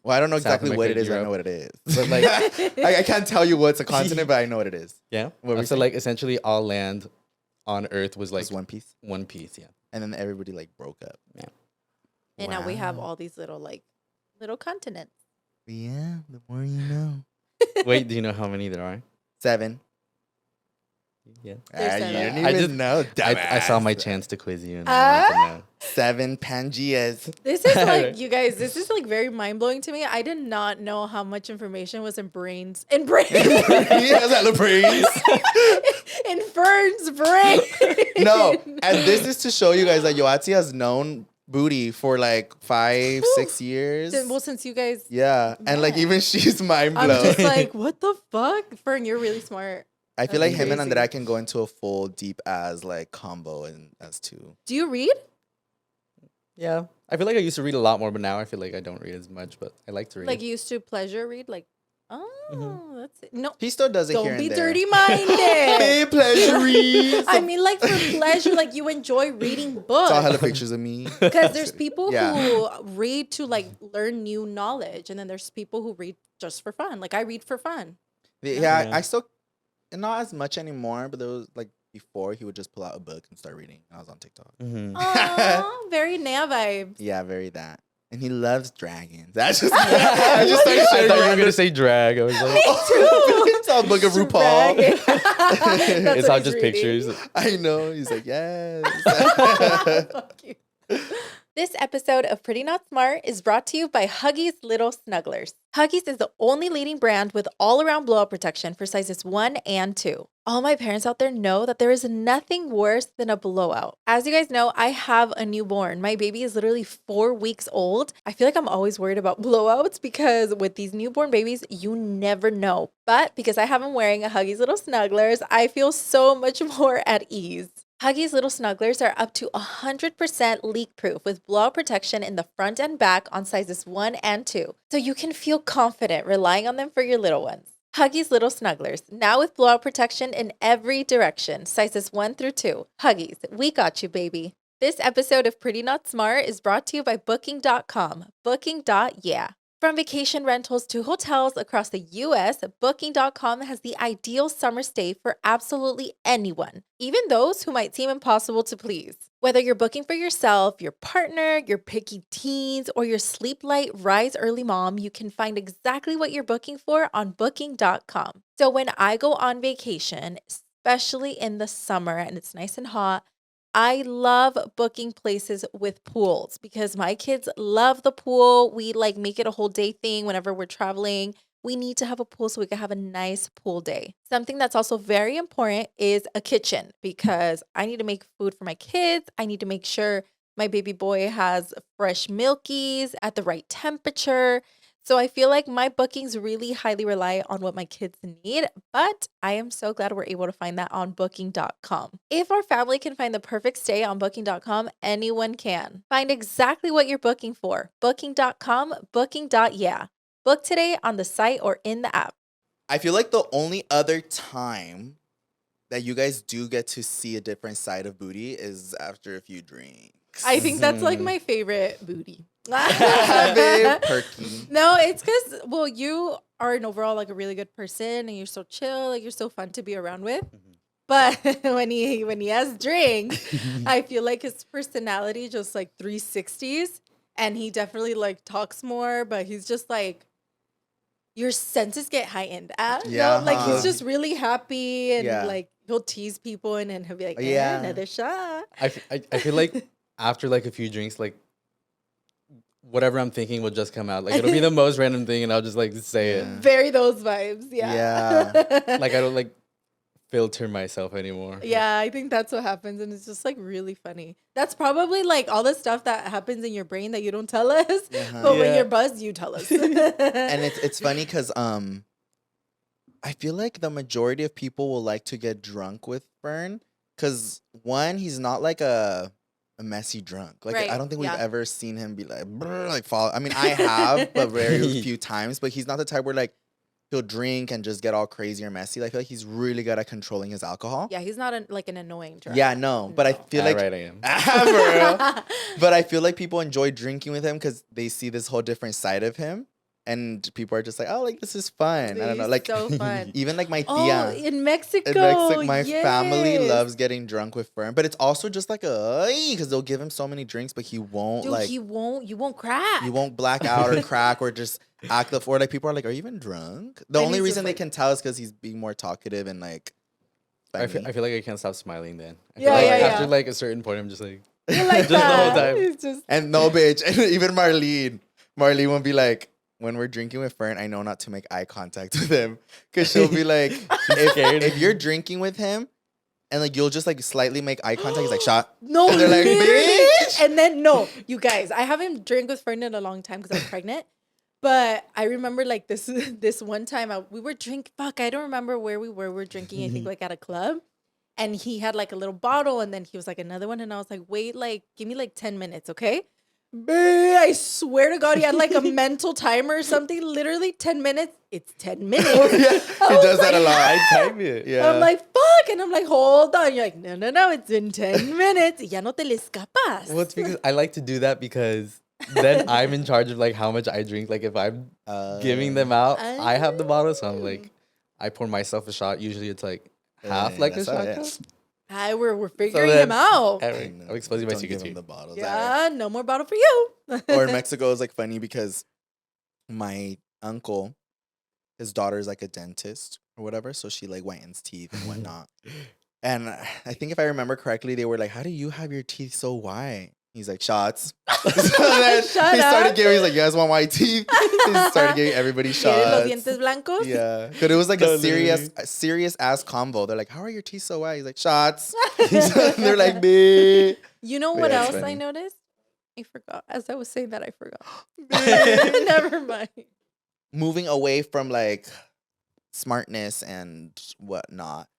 Speaker 2: Well, I don't know
Speaker 3: South
Speaker 2: exactly what it
Speaker 3: America,
Speaker 2: is. I
Speaker 3: Europe.
Speaker 2: know what it is.
Speaker 3: but like
Speaker 2: I can't tell you what's a continent, but I know what it is.
Speaker 3: yeah.
Speaker 2: What were you
Speaker 3: So
Speaker 2: saying?
Speaker 3: like essentially all land on Earth was like
Speaker 2: It's one piece,
Speaker 3: one piece. Yeah.
Speaker 2: and then everybody like broke up.
Speaker 1: And now we have
Speaker 2: Wow.
Speaker 1: all these little continents.
Speaker 2: Yeah, the more you know.
Speaker 3: Wait, do you know how many there are?
Speaker 2: 7.
Speaker 3: Yeah.
Speaker 1: There's
Speaker 2: You
Speaker 1: 7.
Speaker 2: didn't
Speaker 3: I
Speaker 2: even
Speaker 3: just-
Speaker 2: know.
Speaker 3: I saw my
Speaker 2: dumbass.
Speaker 3: chance to quiz you. And I wanted to know.
Speaker 2: 7 Pangeas.
Speaker 1: This is like,
Speaker 3: Right.
Speaker 1: you guys, this is like very mind blowing to me. I did not know how much information was in brains. In brains.
Speaker 2: He has hella brains.
Speaker 1: In Fern's brain.
Speaker 2: No, and this is to show you guys that Yoatzi has known Booty for like 5, 6 years.
Speaker 1: Well, since you guys,
Speaker 2: Yeah, and like
Speaker 1: met.
Speaker 2: even she's mind
Speaker 1: I'm
Speaker 2: blown.
Speaker 1: just like, what the fuck? Fern, you're really smart.
Speaker 2: I feel
Speaker 1: that's
Speaker 2: like him and
Speaker 1: crazy.
Speaker 2: Andrea can go into a full deep as like combo and as two.
Speaker 1: Do you read?
Speaker 3: Yeah. I feel like I used to read a lot more, but now I feel like I don't read as much. But I like to read.
Speaker 1: Like you used to pleasure read? Like, oh, that's it. No,
Speaker 2: He still does it here
Speaker 1: don't
Speaker 2: and
Speaker 1: be
Speaker 2: there.
Speaker 1: dirty minded.
Speaker 2: Hey, pleasure reads.
Speaker 1: I mean, like for pleasure, like you enjoy reading
Speaker 2: Saw hella
Speaker 1: books.
Speaker 2: pictures of me.
Speaker 1: Because there's people
Speaker 2: Yeah.
Speaker 1: who read to like learn new knowledge, and then there's people who read just for fun. Like I read for fun.
Speaker 2: Yeah,
Speaker 3: Yeah.
Speaker 2: I still not as much anymore, but there was like before he would just pull out a book and start reading. I was on TikTok.
Speaker 3: Mhm.
Speaker 1: Oh, very Naya vibes.
Speaker 2: Yeah, very that. And he loves dragons. That's just I just started
Speaker 3: I
Speaker 2: sharing
Speaker 3: thought you were
Speaker 2: random-
Speaker 3: gonna say drag. I was like,
Speaker 2: It's all book of RuPaul.
Speaker 1: That's
Speaker 3: it's
Speaker 1: what
Speaker 3: all
Speaker 1: he's
Speaker 3: just
Speaker 1: reading.
Speaker 3: pictures.
Speaker 2: I know. He's like, yes.
Speaker 1: Fuck you. This episode of Pretty Not Smart is brought to you by Huggies Little Snugglers. Huggies is the only leading brand with all-around blowout protection for sizes 1 and 2. All my parents out there know that there is nothing worse than a blowout. As you guys know, I have a newborn. My baby is literally 4 weeks old. I feel like I'm always worried about blowouts because with these newborn babies, you never know. But because I have them wearing a Huggies Little Snugglers, I feel so much more at ease. Huggies Little Snugglers are up to 100% leak-proof with blowout protection in the front and back on sizes 1 and 2, so you can feel confident relying on them for your little ones. Huggies Little Snugglers, now with blowout protection in every direction, sizes 1 through 2. Huggies, we got you, baby. This episode of Pretty Not Smart is brought to you by Booking.com. Booking.yeah. From vacation rentals to hotels across the U.S., Booking.com has the ideal summer stay for absolutely anyone, even those who might seem impossible to please. Whether you're booking for yourself, your partner, your picky teens, or your sleep light, rise early mom, you can find exactly what you're booking for on Booking.com. So when I go on vacation, especially in the summer and it's nice and hot, I love booking places with pools because my kids love the pool. We like make it a whole day thing whenever we're traveling. We need to have a pool so we can have a nice pool day. Something that's also very important is a kitchen because I need to make food for my kids. I need to make sure my baby boy has fresh milkies at the right temperature. So I feel like my bookings really highly rely on what my kids need, but I am so glad we're able to find that on Booking.com. If our family can find the perfect stay on Booking.com, anyone can. Find exactly what you're booking for. Booking.com, Booking.yeah. Book today on the site or in the app.
Speaker 2: I feel like the only other time that you guys do get to see a different side of Booty is after a few drinks.
Speaker 1: I think that's like my favorite booty.
Speaker 2: Very perky.
Speaker 1: No, it's because, well, you are an overall like a really good person and you're so chill, like you're so fun to be around with. But when he has drinks, I feel like his personality just like 360s and he definitely like talks more, but he's just like your senses get heightened.
Speaker 2: Yeah,
Speaker 1: Like
Speaker 2: huh.
Speaker 1: he's just really happy and
Speaker 2: Yeah.
Speaker 1: like he'll tease people and then he'll be like,
Speaker 2: Yeah.
Speaker 1: another shot.
Speaker 3: I feel like after like a few drinks, like whatever I'm thinking will just come out. Like it'll be the most random thing, and I'll just like say it.
Speaker 2: Yeah.
Speaker 1: Very those vibes. Yeah.
Speaker 3: Like I don't like filter myself anymore.
Speaker 1: Yeah, I think that's what happens, and it's just like really funny. That's probably like all the stuff that happens in your brain that you don't tell us,
Speaker 2: Uh-huh.
Speaker 1: but when
Speaker 3: Yeah.
Speaker 1: you're buzzed, you tell us.
Speaker 2: And it's funny because I feel like the majority of people will like to get drunk with Fern because one, he's not like a messy drunk. Like
Speaker 1: Right,
Speaker 2: I don't think we've
Speaker 1: yeah.
Speaker 2: ever seen him be like "Brr," like fall. I mean, I have, but very few times. But he's not the type where like he'll drink and just get all crazy or messy. I feel like he's really good at controlling his alcohol.
Speaker 1: Yeah, he's not like an annoying drunk.
Speaker 2: Yeah, no, but I feel like
Speaker 3: right, I am.
Speaker 2: For real. But I feel like people enjoy drinking with him because they see this whole different side of him, and people are just like, oh, like this is fun. I don't know,
Speaker 1: He's
Speaker 2: like
Speaker 1: so fun.
Speaker 2: even like my
Speaker 1: Oh,
Speaker 2: tia.
Speaker 1: in Mexico.
Speaker 2: In Mexico, my family
Speaker 1: yes.
Speaker 2: loves getting drunk with Fern, but it's also just like because they'll give him so many drinks, but he won't
Speaker 1: Dude, you won't crack.
Speaker 2: you won't black out or crack or just act the fool. Like people are like, are you even drunk? The
Speaker 1: And
Speaker 2: only
Speaker 1: he's
Speaker 2: reason
Speaker 1: just
Speaker 2: they
Speaker 1: like-
Speaker 2: can tell is because he's being more talkative and like.
Speaker 3: I
Speaker 2: funny.
Speaker 3: feel like I can't stop smiling then. I
Speaker 1: Yeah,
Speaker 3: feel like
Speaker 1: yeah,
Speaker 3: after
Speaker 1: yeah.
Speaker 3: like a certain point, I'm just like,
Speaker 1: You like
Speaker 3: just the whole
Speaker 1: that.
Speaker 3: time.
Speaker 1: It's just
Speaker 2: And no, bitch. And even Marlene will be like, when we're drinking with Fern, I know not to make eye contact with him. Because she'll be like, if you're drinking with him and like you'll just like slightly make eye contact, he's like, shot.
Speaker 1: no.
Speaker 2: And they're like,
Speaker 1: literally.
Speaker 2: bitch.
Speaker 1: And then no, you guys, I haven't drank with Fern in a long time because I was pregnant. But I remember like this one time we were drinking. Fuck, I don't remember where we were. We were drinking. I think like at a club. And he had like a little bottle, and then he was like another one, and I was like, wait, like give me like 10 minutes, okay? Bae, I swear to God, he had like a mental timer or something. Literally 10 minutes. It's 10 minutes.
Speaker 2: Yeah, he
Speaker 1: was
Speaker 2: does that a
Speaker 1: like,
Speaker 2: lot.
Speaker 3: I time it.
Speaker 2: Yeah.
Speaker 1: I'm like, fuck. And I'm like, hold on. You're like, no, it's in 10 minutes. Ya no te le escapas.
Speaker 3: Well, it's because I like to do that because then I'm in charge of like how much I drink. Like if I'm giving them out, I have the bottle, so I'm like, I pour myself a shot. Usually it's like half like a
Speaker 2: that's how
Speaker 3: shot
Speaker 2: it
Speaker 3: cup.
Speaker 2: is.
Speaker 1: We're figuring
Speaker 3: then-
Speaker 1: him out.
Speaker 3: I'm exposing my
Speaker 2: Don't give
Speaker 3: secrets
Speaker 2: him
Speaker 3: here.
Speaker 2: the bottles.
Speaker 1: Yeah, no more bottle for you.
Speaker 2: Or in Mexico, it's like funny because my uncle, his daughter is like a dentist or whatever, so she like whitens teeth and whatnot. And I think if I remember correctly, they were like, "How do you have your teeth so white?" He's like, "Shots." So then
Speaker 1: Shut
Speaker 2: he started
Speaker 1: up.
Speaker 2: giving. He's like, "You guys want white teeth?" He started giving everybody
Speaker 1: ¿Quieres los
Speaker 2: shots.
Speaker 1: dientes blancos?
Speaker 2: Yeah, because it was like
Speaker 3: No,
Speaker 2: a serious ass convo. They're like, "How are your teeth so white?" He's like, "Shots." So they're like, "Bleh."
Speaker 1: You know
Speaker 2: But
Speaker 1: what
Speaker 2: yeah, it's
Speaker 1: else I
Speaker 2: funny.
Speaker 1: noticed? I forgot. As I was saying that, I forgot. Never mind.
Speaker 2: Moving away from like smartness and whatnot,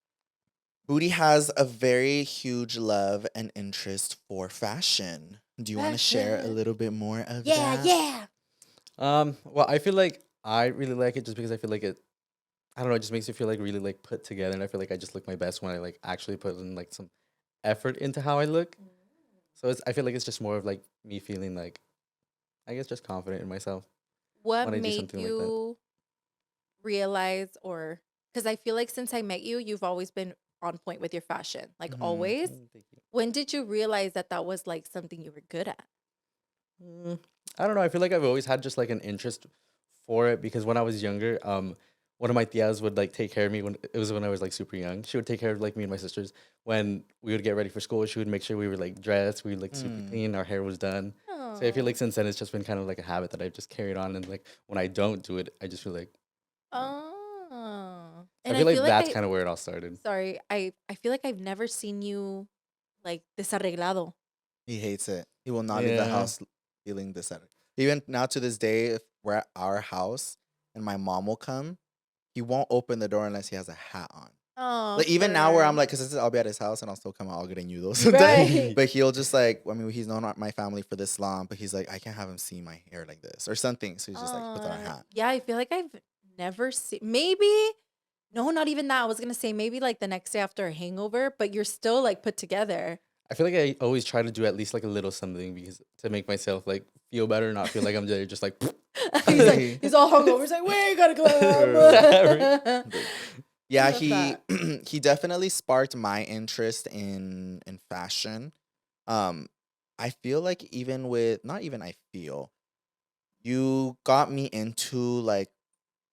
Speaker 2: Booty has a very huge love and interest for fashion. Do you want to share a
Speaker 1: Fashion.
Speaker 2: little bit more of
Speaker 1: Yeah,
Speaker 2: that?
Speaker 1: yeah.
Speaker 3: Well, I feel like I really like it just because I feel like it. I don't know. It just makes me feel like really like put together, and I feel like I just look my best when I like actually put in like some effort into how I look. So I feel like it's just more of like me feeling like, I guess, just confident in myself.
Speaker 1: What
Speaker 3: When I do
Speaker 1: made
Speaker 3: something like that.
Speaker 1: you realize, or because I feel like since I met you, you've always been on point with your fashion, like
Speaker 2: Mhm.
Speaker 1: always.
Speaker 3: Thank you.
Speaker 1: When did you realize that that was like something you were good at?
Speaker 3: I don't know. I feel like I've always had just like an interest for it because when I was younger, one of my tias would like take care of me when I was like super young. She would take care of like me and my sisters when we would get ready for school. She would make sure we were like dressed, we were like super clean, our hair was done. So I feel like since then it's just been kind of like a habit that I've just carried on, and like when I don't do it, I just feel like
Speaker 1: Oh.
Speaker 3: I feel like that's kind of where it all started.
Speaker 1: Sorry, I feel like I've never seen you like desarreglado.
Speaker 2: He hates it. He will not leave the
Speaker 3: Yeah.
Speaker 2: house feeling this. Even now to this day, if we're at our house and my mom will come, he won't open the door unless he has a hat on.
Speaker 1: Oh,
Speaker 2: Like even now where I'm
Speaker 1: Fern.
Speaker 2: like, because I'll be at his house and I'll still come out all greñudo sometimes.
Speaker 1: Right.
Speaker 2: But he'll just like, I mean, he's known my family for this long, but he's like, I can't have him see my hair like this or something. So he's just like, puts on a hat.
Speaker 1: Yeah, I feel like I've never seen. Maybe, no, not even that. I was gonna say maybe like the next day after a hangover, but you're still like put together.
Speaker 3: I feel like I always try to do at least like a little something because to make myself like feel better, not feel like I'm just like.
Speaker 1: he's like, he's all hungover. He's like, wait, gotta club.
Speaker 2: Yeah,
Speaker 1: Love
Speaker 2: he
Speaker 1: that.
Speaker 2: he definitely sparked my interest in fashion. I feel like even with not even I feel you got me into like,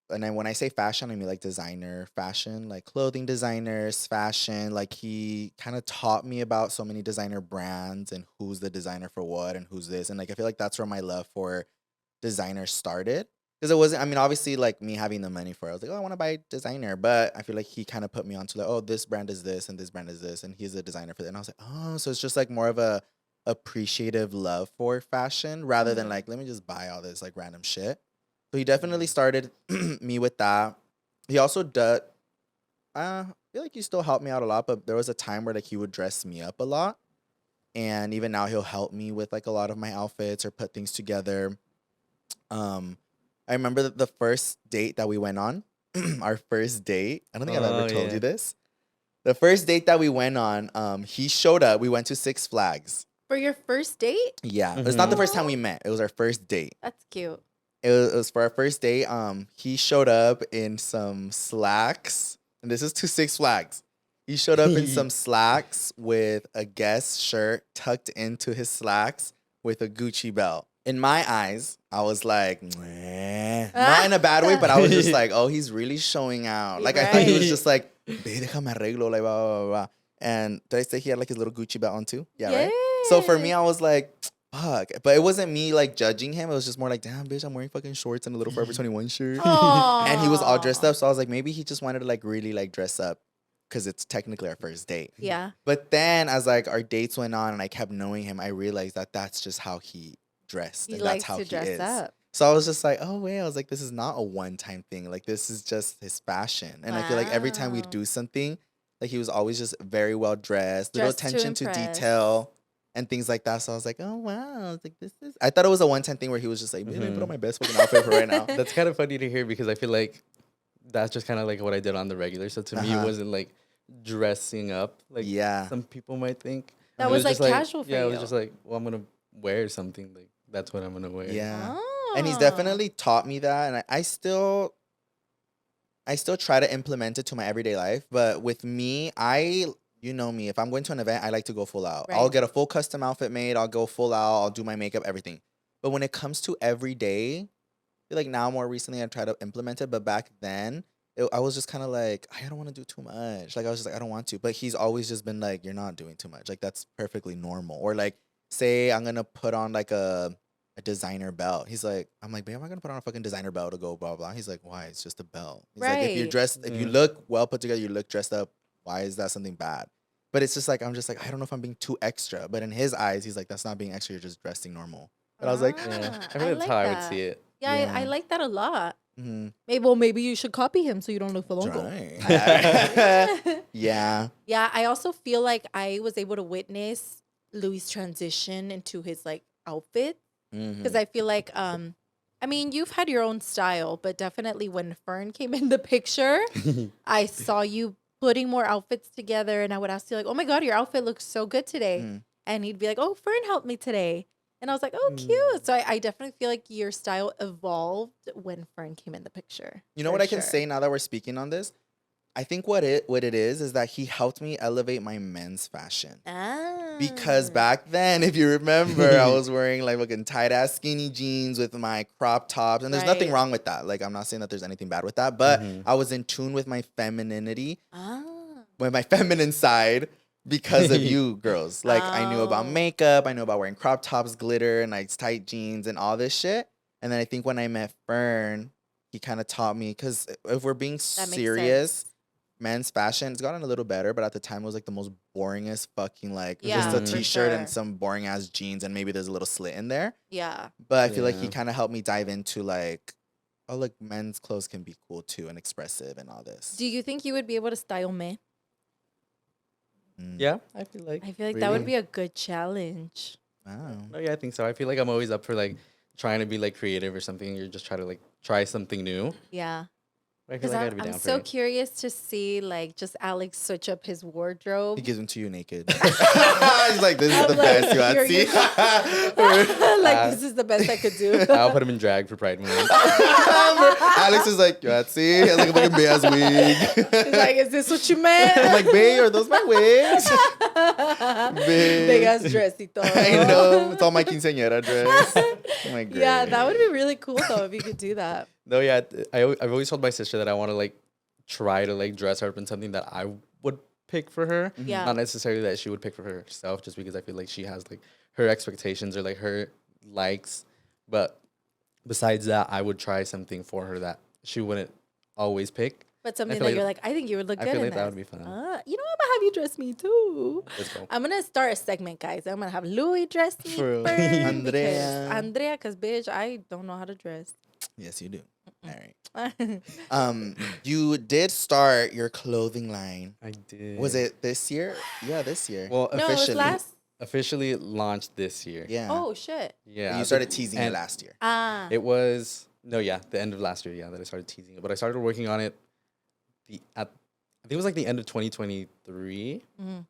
Speaker 2: and then when I say fashion, I mean like designer fashion, like clothing designers, fashion. Like he kind of taught me about so many designer brands and who's the designer for what and who's this. And like I feel like that's where my love for designer started. Because it wasn't, I mean, obviously, like me having the money for it, I was like, oh, I want to buy designer. But I feel like he kind of put me onto like, oh, this brand is this and this brand is this. And he's a designer for that. And I was like, oh, so it's just like more of a appreciative love for fashion rather than like, let me just buy all this like random shit. So he definitely started me with that. He also did, I feel like he still helped me out a lot, but there was a time where like he would dress me up a lot. And even now he'll help me with like a lot of my outfits or put things together. I remember the first date that we went on. our first date. I don't think I've ever
Speaker 3: Oh,
Speaker 2: told
Speaker 3: yeah.
Speaker 2: you this. The first date that we went on, he showed up. We went to Six Flags.
Speaker 1: For your first date?
Speaker 2: Yeah, it's not the first time
Speaker 1: Aw.
Speaker 2: we met. It was our first date.
Speaker 1: That's cute.
Speaker 2: It was for our first date. He showed up in some slacks, and this is to Six Flags. He showed up in some slacks with a Guess shirt tucked into his slacks with a Gucci belt. In my eyes, I was like, "Meh." Not in a bad way, but I was just like, oh, he's really showing out. Like, I thought he was
Speaker 1: Right.
Speaker 2: just like, "Ve, déjame arreglo," like, blah, blah, blah, blah. And did I say he had like his little Gucci belt on too? Yeah, right? So for me, I was like, fuck. But it wasn't me like judging him. It was just more like, damn, bitch, I'm wearing fucking shorts and a little Forever 21 shirt. And he was all dressed up. So I was like, maybe he just wanted to like really like dress up because it's technically our first date.
Speaker 1: Yeah.
Speaker 2: But then as like our dates went on and I kept knowing him, I realized that that's just how he dressed.
Speaker 1: He
Speaker 2: And that's
Speaker 1: likes
Speaker 2: how
Speaker 1: to
Speaker 2: he
Speaker 1: dress
Speaker 2: is.
Speaker 1: up.
Speaker 2: So I was just like, oh, wait. I was like, this is not a one-time thing. Like, this is just his fashion. And I feel like every time we
Speaker 1: Wow.
Speaker 2: do something, like he was always just very well dressed, little
Speaker 1: Dressed to
Speaker 2: attention to
Speaker 1: impress.
Speaker 2: detail and things like that. So I was like, oh, wow. I was like, I thought it was a one-time thing where he was just like, "Babe, let me put on my best fucking outfit for right now."
Speaker 3: That's kind of funny to hear because I feel like that's just kind of like what I did on the regular. So to me, it wasn't like dressing up like
Speaker 2: Yeah.
Speaker 3: some people might think.
Speaker 1: That
Speaker 3: It
Speaker 1: was,
Speaker 3: just
Speaker 1: like, casual for
Speaker 3: Yeah, it was
Speaker 1: you.
Speaker 3: just like, well, I'm gonna wear something. Like that's what I'm gonna wear.
Speaker 2: Yeah.
Speaker 1: Oh.
Speaker 2: And he's definitely taught me that. And I still try to implement it to my everyday life. But with me, you know me, if I'm going to an event, I like to go full out. I'll
Speaker 1: Right.
Speaker 2: get a full custom outfit made. I'll go full out. I'll do my makeup, everything. But when it comes to every day, I feel like now more recently I try to implement it. But back then, I was just kind of like, I don't want to do too much. Like, I was just like, I don't want to. But he's always just been like, you're not doing too much. Like, that's perfectly normal. Or like, say I'm going to put on like a designer belt. He's like, I'm like, babe, I'm not going to put on a fucking designer belt to go blah, blah. He's like, why? It's just a belt. He's like, if you're
Speaker 1: Right.
Speaker 2: dressed, if you
Speaker 3: Yeah.
Speaker 2: look well put together, you look dressed up, why is that something bad? But it's just like, I'm just like, I don't know if I'm being too extra. But in his eyes, he's like, that's not being extra. You're just dressing normal. And I was like,
Speaker 3: Yeah,
Speaker 1: Ah,
Speaker 3: I think that's
Speaker 1: like
Speaker 3: how I
Speaker 1: that.
Speaker 3: would see it.
Speaker 1: Yeah, I
Speaker 2: Yeah.
Speaker 1: like that a lot.
Speaker 2: mm-hmm.
Speaker 1: Maybe you should copy him so you don't look falongo.
Speaker 2: Try. Yeah.
Speaker 1: Yeah, I also feel like I was able to witness Louis' transition into his like outfit because I feel like I mean, you've had your own style, but definitely when Fern came in the picture, I saw you putting more outfits together and I would ask you like, "Oh my god, your outfit looks so good today."
Speaker 2: Mm.
Speaker 1: And he'd be like, "Oh, Fern helped me today." And I was like, "Oh, cute." So I definitely feel like your style evolved when Fern came in the picture.
Speaker 2: You know
Speaker 1: for
Speaker 2: what I can
Speaker 1: sure.
Speaker 2: say now that we're speaking on this? I think what it is that he helped me elevate my men's fashion. Because
Speaker 1: Ah.
Speaker 2: back then, if you remember, I was wearing like fucking tight ass skinny jeans with my crop tops. And there's nothing
Speaker 1: Right.
Speaker 2: wrong with that. Like, I'm not saying that there's anything bad with that, but
Speaker 3: Mhm.
Speaker 2: I was in tune with my femininity,
Speaker 1: Ah.
Speaker 2: with my feminine side because of you girls. Like, I knew about
Speaker 1: Oh.
Speaker 2: makeup, I knew about wearing crop tops, glitter, and like tight jeans and all this shit. And then I think when I met Fern, he kind of taught me, because if we're being
Speaker 1: That makes
Speaker 2: serious,
Speaker 1: sense.
Speaker 2: men's fashion, it's gotten a little better, but at the time it was like the most boringest fucking like
Speaker 1: Yeah,
Speaker 2: just a
Speaker 3: for
Speaker 2: t-shirt and
Speaker 1: sure.
Speaker 2: some boring ass jeans and maybe there's a little slit in there.
Speaker 1: Yeah.
Speaker 2: But I feel like he
Speaker 3: Yeah.
Speaker 2: kind of helped me dive into like, oh look, men's clothes can be cool too and expressive and all this.
Speaker 1: Do you think you would be able to style me?
Speaker 2: Mm.
Speaker 3: Yeah, I feel like.
Speaker 1: I feel like that would
Speaker 2: Really?
Speaker 1: be a good challenge.
Speaker 2: Wow.
Speaker 3: No, yeah, I think so. I feel like I'm always up for like trying to be like creative or something. You're just trying to like try something new.
Speaker 1: Yeah.
Speaker 3: I feel
Speaker 1: Because
Speaker 3: like I'd be
Speaker 1: I'm
Speaker 3: down for
Speaker 1: so
Speaker 3: it.
Speaker 1: curious to see like just Alex switch up his wardrobe.
Speaker 2: He gives them to you naked. He's like, this is
Speaker 1: I'm
Speaker 2: the
Speaker 1: like,
Speaker 2: best,
Speaker 1: here
Speaker 2: you
Speaker 1: you
Speaker 2: see.
Speaker 1: like this is the best I could do.
Speaker 3: I'll put him in drag for Pride Month.
Speaker 2: Alex is like, Yoatzi. He has like a fucking big ass wig.
Speaker 1: He's like, is this what you meant?
Speaker 2: I'm like, babe, are those my wigs?
Speaker 1: Big ass dress y todo.
Speaker 2: I know. It's all my quinceañera dress. Oh my god.
Speaker 1: Yeah, that would be really cool though if you could do that.
Speaker 3: No, yeah, I've always told my sister that I want to like try to like dress her up in something that I would pick for her.
Speaker 1: Yeah.
Speaker 3: Not necessarily that she would pick for herself, just because I feel like she has like her expectations or like her likes. But besides that, I would try something for her that she wouldn't always pick.
Speaker 1: But something
Speaker 3: feel
Speaker 1: that
Speaker 3: like-
Speaker 1: you're like, I think you would look
Speaker 3: I
Speaker 1: good
Speaker 3: feel
Speaker 1: in
Speaker 3: like that
Speaker 1: this.
Speaker 3: would be fun.
Speaker 1: You know, I'm gonna have you dress me too.
Speaker 3: Let's go.
Speaker 1: I'm gonna start a segment, guys. I'm gonna have Louie dress me
Speaker 3: For real.
Speaker 1: first.
Speaker 2: Andrea.
Speaker 1: Because bitch, I don't know how to dress.
Speaker 2: Yes, you do. All right. You did start your clothing line.
Speaker 3: I did.
Speaker 2: Was it this year? Yeah, this year.
Speaker 3: Well,
Speaker 1: No, it was last.
Speaker 3: officially launched this year.
Speaker 2: Yeah.
Speaker 1: Oh shit.
Speaker 3: Yeah.
Speaker 2: You started teasing it
Speaker 3: and
Speaker 2: last year.
Speaker 1: Ah.
Speaker 3: It was the end of last year. Yeah, that I started teasing it. But I started working on it I think it was like the end of 2023,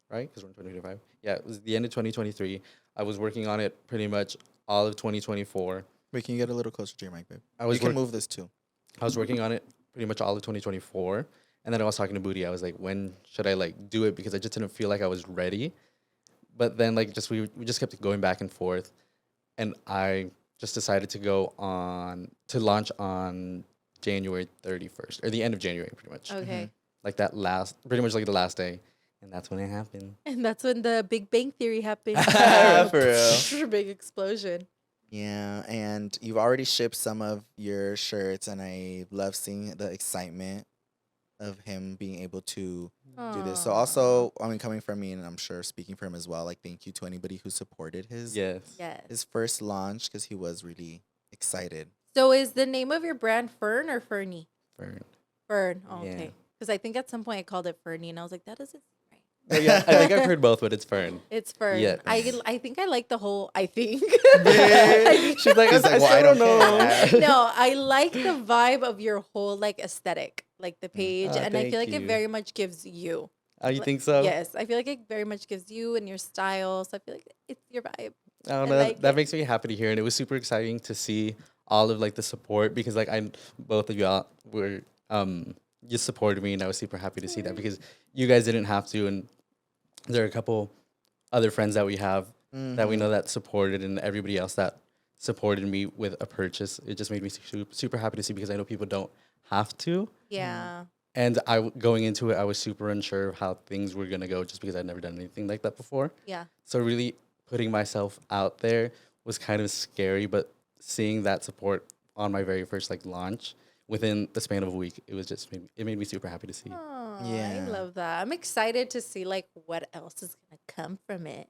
Speaker 3: right? Because we're in 2025. Yeah, it was the end of 2023. I was working on it pretty much all of 2024.
Speaker 2: Wait, can you get a little closer to your mic, babe?
Speaker 3: I was
Speaker 2: You can
Speaker 3: work-
Speaker 2: move this too.
Speaker 3: I was working on it pretty much all of 2024. And then I was talking to Booty. I was like, when should I like do it? Because I just didn't feel like I was ready. But then like we just kept going back and forth. And I just decided to launch on January 31st, or the end of January pretty much.
Speaker 1: Okay.
Speaker 3: Like pretty much like the last day. And that's when it happened.
Speaker 1: And that's when the Big Bang Theory happened.
Speaker 2: For real.
Speaker 1: Big explosion.
Speaker 2: Yeah, and you've already shipped some of your shirts, and I love seeing the excitement of him being able to do this. So also, I mean, coming from me, and I'm sure speaking for him as well, like thank you to anybody who supported his
Speaker 3: Yes.
Speaker 2: his first launch, because he was really excited.
Speaker 1: So is the name of your brand Fern or Fernie?
Speaker 3: Fern.
Speaker 1: Fern. Oh,
Speaker 3: Yeah.
Speaker 1: okay. Because I think at some point I called it Fernie, and I was like, that doesn't seem right.
Speaker 3: Oh, yeah, I think I've heard both, but it's Fern.
Speaker 1: It's Fern.
Speaker 3: Yeah.
Speaker 1: I think I like the whole. I think.
Speaker 3: She's like,
Speaker 2: He's like,
Speaker 3: I
Speaker 2: well,
Speaker 3: still
Speaker 2: I
Speaker 3: don't
Speaker 2: don't
Speaker 3: know.
Speaker 2: care.
Speaker 1: No, I like the vibe of your whole like aesthetic, like the page,
Speaker 3: Oh,
Speaker 1: and I feel like
Speaker 3: thank
Speaker 1: it
Speaker 3: you.
Speaker 1: very much gives you.
Speaker 3: Oh, you think so?
Speaker 1: Yes, I feel like it very much gives you and your style. So I feel like it's your vibe.
Speaker 3: I don't
Speaker 1: I
Speaker 3: know.
Speaker 1: like
Speaker 3: That
Speaker 1: it.
Speaker 3: makes me happy to hear, and it was super exciting to see all of like the support, because like both of y'all were you supported me, and I was super happy to see that, because you guys didn't have to, and there are a couple other friends that we have that we know that supported, and everybody else that supported me with a purchase. It just made me super happy to see, because I know people don't have to.
Speaker 1: Yeah.
Speaker 3: And going into it, I was super unsure of how things were gonna go, just because I'd never done anything like that before.
Speaker 1: Yeah.
Speaker 3: So really putting myself out there was kind of scary, but seeing that support on my very first like launch within the span of a week, it made me super happy to see.
Speaker 1: Oh,
Speaker 2: Yeah.
Speaker 1: I love that. I'm excited to see like what else is gonna come from it.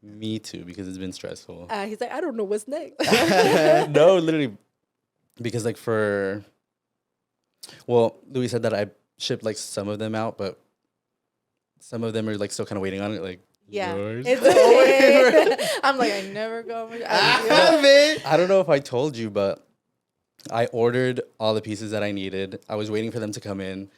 Speaker 3: Me too, because it's been stressful.
Speaker 1: He's like, I don't know what's next.
Speaker 3: No, literally, because like Louie said that I shipped like some of them out, but some of them are like still kind of waiting on it. Like,
Speaker 1: Yeah.
Speaker 3: yours?
Speaker 1: It's okay. I'm like, I never go.
Speaker 3: I don't know if I told you, but I ordered all the pieces that I needed. I was waiting for them to come in.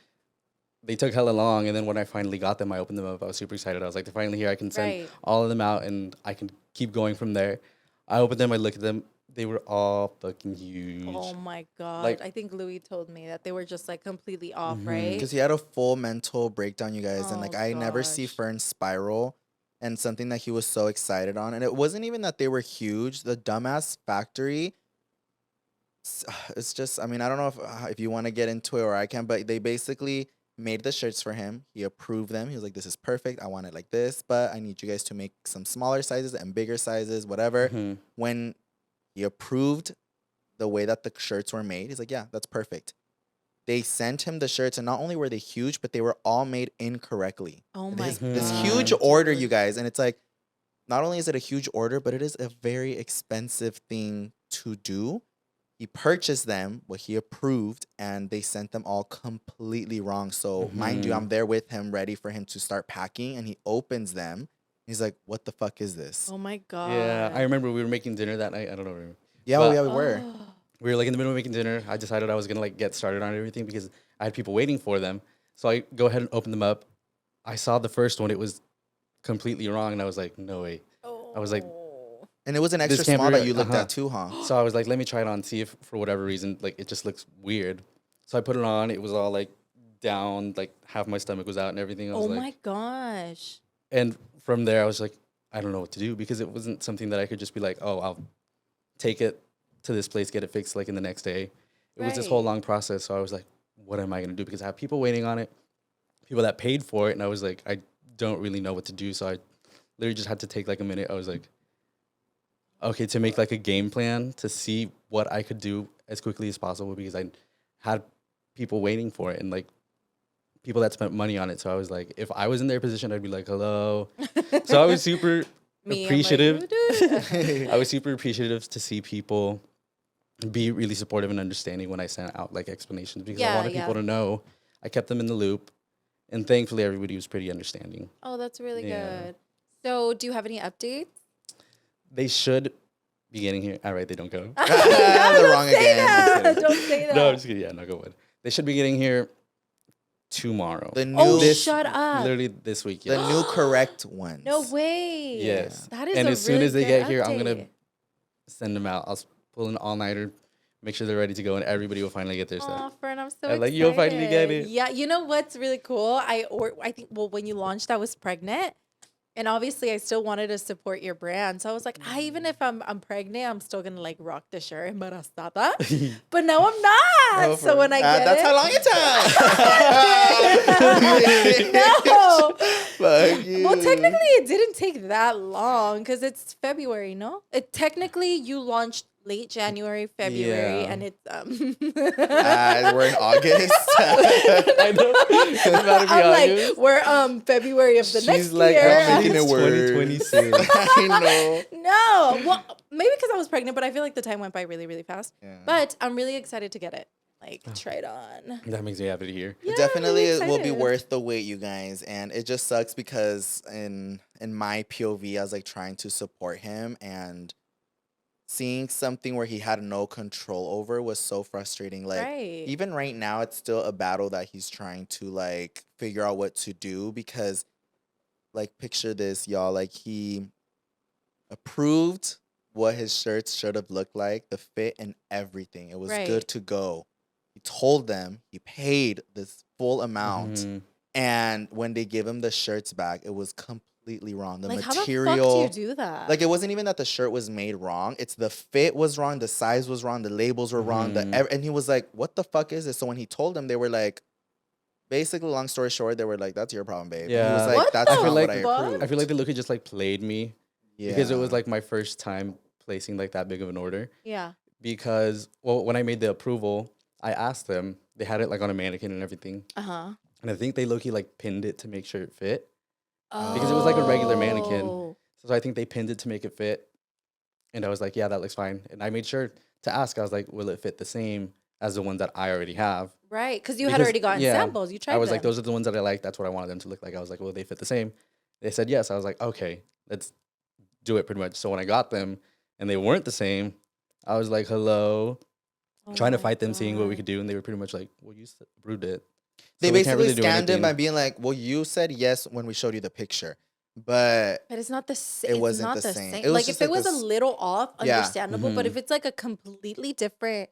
Speaker 3: They took hella long, and then when I finally got them, I opened them up. I was super excited. I was like, they're finally here. I can send
Speaker 1: Right.
Speaker 3: all of them out, and I can keep going from there. I opened them. I looked at them. They were all fucking huge.
Speaker 1: Oh my god!
Speaker 3: Like-
Speaker 1: I think Louie told me that they were just like completely off, right?
Speaker 2: Because he had a full mental breakdown, you guys, and
Speaker 1: Oh,
Speaker 2: like I never see
Speaker 1: gosh.
Speaker 2: Fern spiral, and something that he was so excited on, and it wasn't even that they were huge. The dumbass factory. It's just, I mean, I don't know if you want to get into it or I can, but they basically made the shirts for him. He approved them. He was like, "This is perfect. I want it like this, but I need you guys to make some smaller sizes and bigger sizes, whatever."
Speaker 3: Mhm.
Speaker 2: When he approved the way that the shirts were made, he's like, "Yeah, that's perfect." They sent him the shirts, and not only were they huge, but they were all made incorrectly.
Speaker 1: Oh
Speaker 2: And
Speaker 1: my
Speaker 2: this
Speaker 1: god!
Speaker 2: huge order, you guys, and it's like, not only is it a huge order, but it is a very expensive thing to do. He purchased them, what he approved, and they sent them all completely wrong. So mind you,
Speaker 3: Mhm.
Speaker 2: I'm there with him, ready for him to start packing, and he opens them. He's like, "What the fuck is this?"
Speaker 1: Oh my god!
Speaker 3: Yeah, I remember we were making dinner that night. I don't know.
Speaker 2: Yeah,
Speaker 3: But-
Speaker 2: yeah, we were.
Speaker 1: Oh.
Speaker 3: We were like in the middle of making dinner. I decided I was gonna like get started on everything because I had people waiting for them. So I go ahead and open them up. I saw the first one; it was completely wrong, and I was like, "No way." I was like-
Speaker 1: Oh.
Speaker 2: And it was an
Speaker 3: This
Speaker 2: extra
Speaker 3: can't be
Speaker 2: small that
Speaker 3: right.
Speaker 2: you looked
Speaker 3: Uh-huh.
Speaker 2: at too, huh?
Speaker 3: So I was like, "Let me try it on, see if for whatever reason like it just looks weird." So I put it on. It was all like down, like half my stomach was out and everything. I was
Speaker 1: Oh
Speaker 3: like,
Speaker 1: my gosh!
Speaker 3: and from there I was like, I don't know what to do because it wasn't something that I could just be like, "Oh, I'll take it to this place, get it fixed like in the next day." It was this whole
Speaker 1: Right.
Speaker 3: long process. So I was like, what am I going to do? Because I have people waiting on it, people that paid for it. And I was like, I don't really know what to do. So I literally just had to take like a minute. I was like, okay, to make like a game plan to see what I could do as quickly as possible because I had people waiting for it and like people that spent money on it. So I was like, if I was in their position, I'd be like, hello. So I was super
Speaker 1: Me, I'm like,
Speaker 3: appreciative.
Speaker 1: "Doo-doo."
Speaker 3: I was super appreciative to see people be really supportive and understanding when I sent out like explanations because I
Speaker 1: Yeah,
Speaker 3: wanted
Speaker 1: yeah.
Speaker 3: people to know. I kept them in the loop, and thankfully everybody was pretty understanding.
Speaker 1: Oh, that's really
Speaker 3: Yeah.
Speaker 1: good. So, do you have any updates?
Speaker 3: They should be getting here. All right, they don't go.
Speaker 2: The
Speaker 1: don't
Speaker 2: wrong
Speaker 1: say
Speaker 2: again.
Speaker 1: that.
Speaker 3: Just kidding.
Speaker 1: Don't say that.
Speaker 3: No, I'm just kidding. Yeah, no, go ahead. They should be getting here tomorrow.
Speaker 2: The new,
Speaker 1: Oh,
Speaker 3: This-
Speaker 1: shut up.
Speaker 3: Literally this week.
Speaker 2: the
Speaker 3: Yeah.
Speaker 2: new correct ones.
Speaker 1: No way.
Speaker 3: Yes.
Speaker 1: That is
Speaker 3: And
Speaker 1: a
Speaker 3: as soon
Speaker 1: really
Speaker 3: as they
Speaker 1: good
Speaker 3: get here, I'm gonna
Speaker 1: update.
Speaker 3: send them out. I'll pull an all-nighter, make sure they're ready to go, and everybody will finally get their
Speaker 1: Aw,
Speaker 3: stuff.
Speaker 1: Fern, I'm so
Speaker 3: I'm
Speaker 1: excited.
Speaker 3: like, you'll finally get it.
Speaker 1: Yeah, you know what's really cool? I think when you launched, I was pregnant, and obviously I still wanted to support your brand. So I was like, even if I'm pregnant, I'm still gonna like rock the shirt embarazada. But now I'm not.
Speaker 2: No,
Speaker 1: So when I get
Speaker 2: that's
Speaker 1: it,
Speaker 2: how long it took.
Speaker 1: no.
Speaker 2: Fuck you.
Speaker 1: Well, technically, it didn't take that long because it's February, no? It technically you launched late January, February,
Speaker 3: Yeah.
Speaker 1: and it's
Speaker 2: We're in August.
Speaker 3: I know. It's about to be
Speaker 1: I'm like,
Speaker 3: August.
Speaker 1: we're February of the next
Speaker 3: She's like,
Speaker 1: year.
Speaker 2: I'm making it
Speaker 3: it's
Speaker 2: worse.
Speaker 3: 2026.
Speaker 2: I know.
Speaker 1: No, well, maybe because I was pregnant, but I feel like the time went by really, really fast.
Speaker 2: Yeah.
Speaker 1: But I'm really excited to get it. Like, trade on.
Speaker 3: That makes me happy to hear.
Speaker 1: Yeah,
Speaker 2: Definitely
Speaker 1: really
Speaker 2: it will be
Speaker 1: excited.
Speaker 2: worth the wait, you guys. And it just sucks because in my POV, I was like trying to support him, and seeing something where he had no control over was so frustrating. Like
Speaker 1: Right.
Speaker 2: even right now, it's still a battle that he's trying to like figure out what to do, because like picture this, y'all, like he approved what his shirts should have looked like, the fit and everything. It was
Speaker 1: Right.
Speaker 2: good to go. He told them he paid this full amount,
Speaker 3: Mhm.
Speaker 2: and when they give him the shirts back, it was completely wrong. The
Speaker 1: Like,
Speaker 2: material,
Speaker 1: how the fuck do you do that?
Speaker 2: like it wasn't even that the shirt was made wrong. It's the fit was wrong, the size was wrong, the labels were wrong.
Speaker 3: Mhm.
Speaker 2: And he was like, "What the fuck is this?" So when he told them, they were like, basically, long story short, they were like, "That's your problem, babe." And he
Speaker 3: Yeah.
Speaker 2: was like,
Speaker 1: What
Speaker 2: "That's
Speaker 1: the
Speaker 2: not what
Speaker 3: fuck?
Speaker 2: I approved."
Speaker 3: I feel like the look just like played me because it was
Speaker 2: Yeah.
Speaker 3: like my first time placing like that big of an order.
Speaker 1: yeah.
Speaker 3: Because well, when I made the approval, I asked them. They had it like on a mannequin and everything,
Speaker 1: Uh-huh.
Speaker 3: and I think they low-key like pinned it to make sure it fit.
Speaker 1: Oh.
Speaker 3: Because it was like a regular mannequin. So I think they pinned it to make it fit, and I was like, yeah, that looks fine. And I made sure to ask. I was like, will it fit the same as the ones that I already have?
Speaker 1: Right, because you had
Speaker 3: Because-
Speaker 1: already gotten
Speaker 3: yeah,
Speaker 1: samples. You tried
Speaker 3: I was like,
Speaker 1: them.
Speaker 3: those are the ones that I like. That's what I wanted them to look like. I was like, well, they fit the same. They said yes. I was like, okay, let's do it pretty much. So when I got them and they weren't the same, I was like, hello,
Speaker 1: Oh
Speaker 3: trying to
Speaker 1: my
Speaker 3: fight them, seeing what we
Speaker 1: God.
Speaker 3: could do. And they were pretty much like, well, you approved it.
Speaker 2: They
Speaker 3: So we can't
Speaker 2: basically
Speaker 3: really do
Speaker 2: scammed him
Speaker 3: anything.
Speaker 2: by being like, "Well, you said yes when we showed you the picture, but
Speaker 1: But it's not the same.
Speaker 2: It
Speaker 1: It's
Speaker 2: wasn't
Speaker 1: not
Speaker 2: the
Speaker 1: the
Speaker 2: same.
Speaker 1: same.
Speaker 2: It was
Speaker 1: Like,
Speaker 2: just
Speaker 1: if it
Speaker 2: like
Speaker 1: was a
Speaker 2: this-
Speaker 1: little off,
Speaker 2: Yeah.
Speaker 1: understandable. But
Speaker 3: Mhm.
Speaker 1: if it's like a completely different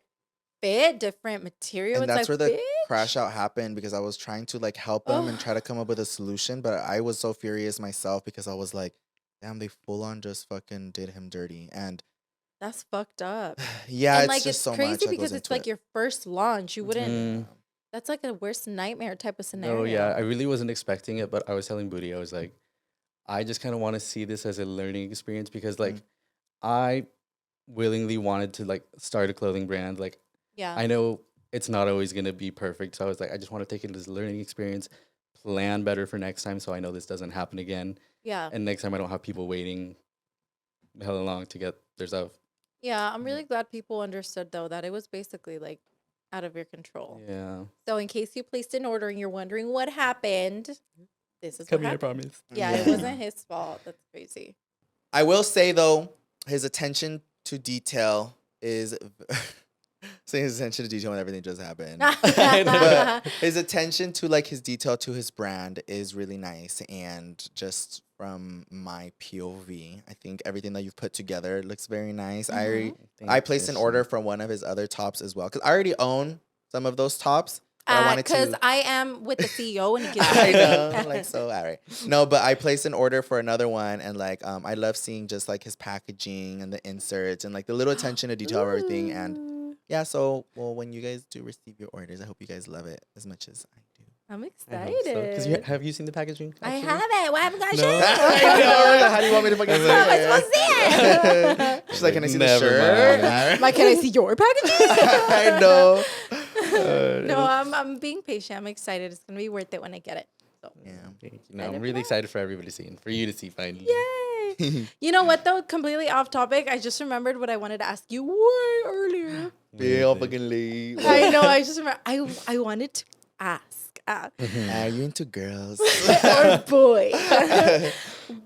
Speaker 1: fit, different material,
Speaker 2: and
Speaker 1: it's
Speaker 2: that's
Speaker 1: like,
Speaker 2: where the
Speaker 1: bitch.
Speaker 2: crash out happened, because I was trying to like help him and try to come up with a solution, but I was so furious myself because I was like, damn, they full on just fucking did him dirty. And
Speaker 1: That's fucked up.
Speaker 2: yeah,
Speaker 1: and
Speaker 2: it's
Speaker 1: like,
Speaker 2: just
Speaker 1: it's
Speaker 2: so
Speaker 1: crazy
Speaker 2: much that
Speaker 1: because
Speaker 2: goes
Speaker 1: it's
Speaker 2: into
Speaker 1: like
Speaker 2: it.
Speaker 1: your first launch. You wouldn't.
Speaker 3: Mm.
Speaker 1: That's like a worst nightmare type of scenario.
Speaker 3: No, yeah, I really wasn't expecting it, but I was telling Booty, I was like, I just kind of want to see this as a learning experience because, like, I willingly wanted to like start a clothing brand. Like,
Speaker 1: Yeah.
Speaker 3: I know it's not always gonna be perfect, so I was like, I just want to take it as a learning experience, plan better for next time, so I know this doesn't happen again,
Speaker 1: Yeah.
Speaker 3: and next time I don't have people waiting hella long to get their stuff.
Speaker 1: Yeah. I'm really glad people understood, though, that it was basically like out of your control.
Speaker 3: Yeah,
Speaker 1: So, in case you placed an order and you're wondering what happened, this is
Speaker 3: come
Speaker 1: what
Speaker 3: here, I
Speaker 1: happened.
Speaker 3: promise.
Speaker 1: Yeah, it wasn't his fault. That's crazy.
Speaker 2: I will say though, his attention to detail is saying his attention to detail when everything just happened. But his attention to like his detail to his brand is really nice, and just from my POV, I think everything that you've put together looks very nice. I placed an order for one of his other tops as well, because I already own some of those tops. But I wanted
Speaker 1: Because
Speaker 2: to.
Speaker 1: I am with the CEO and he gives
Speaker 2: I know, like so. All right, no, but I placed an order for another one, and like I love seeing just like his packaging and the inserts and like the little attention to detail of everything. And yeah, so well, when you guys do receive your orders, I hope you guys love it as much as I do.
Speaker 1: I'm
Speaker 3: I
Speaker 1: excited.
Speaker 3: hope so. Because have you seen the packaging?
Speaker 1: I
Speaker 3: actually?
Speaker 1: haven't. Why haven't got
Speaker 3: No.
Speaker 1: shit?
Speaker 2: I know. How do you want me to fucking
Speaker 1: How am I supposed to see it?
Speaker 2: She's like, can I see
Speaker 3: Never
Speaker 2: the shirt?
Speaker 3: mind.
Speaker 1: Like, can I see your packaging?
Speaker 2: I know.
Speaker 1: No, I'm being patient. I'm excited. It's gonna be worth it when I get it. So.
Speaker 2: Yeah.
Speaker 3: Thank you. No, I'm really excited for everybody to see and for you to see finally.
Speaker 1: Yay! You know what though? Completely off topic. I just remembered what I wanted to ask you way earlier.
Speaker 2: Be all fucking late.
Speaker 1: I know. I just remember. I wanted to ask.
Speaker 2: Are you into girls?
Speaker 1: Or boy.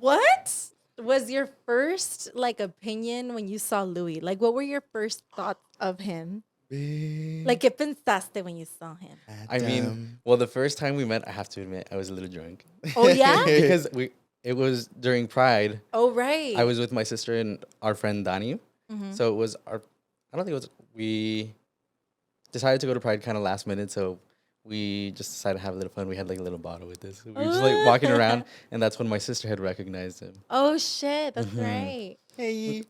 Speaker 1: What was your first like opinion when you saw Louie? Like, what were your first thoughts of him?
Speaker 2: Big
Speaker 1: Like, ¿qué pensaste when you saw him?
Speaker 3: I mean,
Speaker 2: Adam.
Speaker 3: well, the first time we met, I have to admit, I was a little drunk.
Speaker 1: Oh, yeah?
Speaker 3: Because it was during Pride.
Speaker 1: Oh, right.
Speaker 3: I was with my sister and our friend Donnie.
Speaker 1: Mhm.
Speaker 3: So it was I don't think it was, we decided to go to Pride kind of last minute. So we just decided to have a little fun. We had like a little bottle with us. We were just like walking around. And that's when my sister had recognized him.
Speaker 1: Oh, shit. That's
Speaker 3: Mhm.
Speaker 1: right.
Speaker 2: Hey.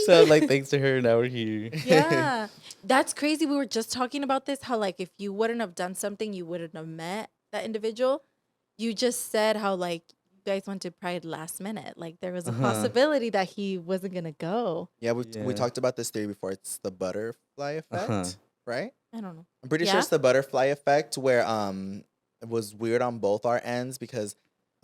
Speaker 3: So like, thanks to her, now we're here.
Speaker 1: Yeah. That's crazy. We were just talking about this, how like if you wouldn't have done something, you wouldn't have met that individual. You just said how like you guys went to Pride last minute. Like there was a possibility that he wasn't gonna go.
Speaker 2: Yeah, we
Speaker 3: Yeah.
Speaker 2: talked about this theory before. It's the butterfly effect, right?
Speaker 1: I don't know.
Speaker 2: I'm pretty
Speaker 1: Yeah?
Speaker 2: sure it's the butterfly effect where it was weird on both our ends because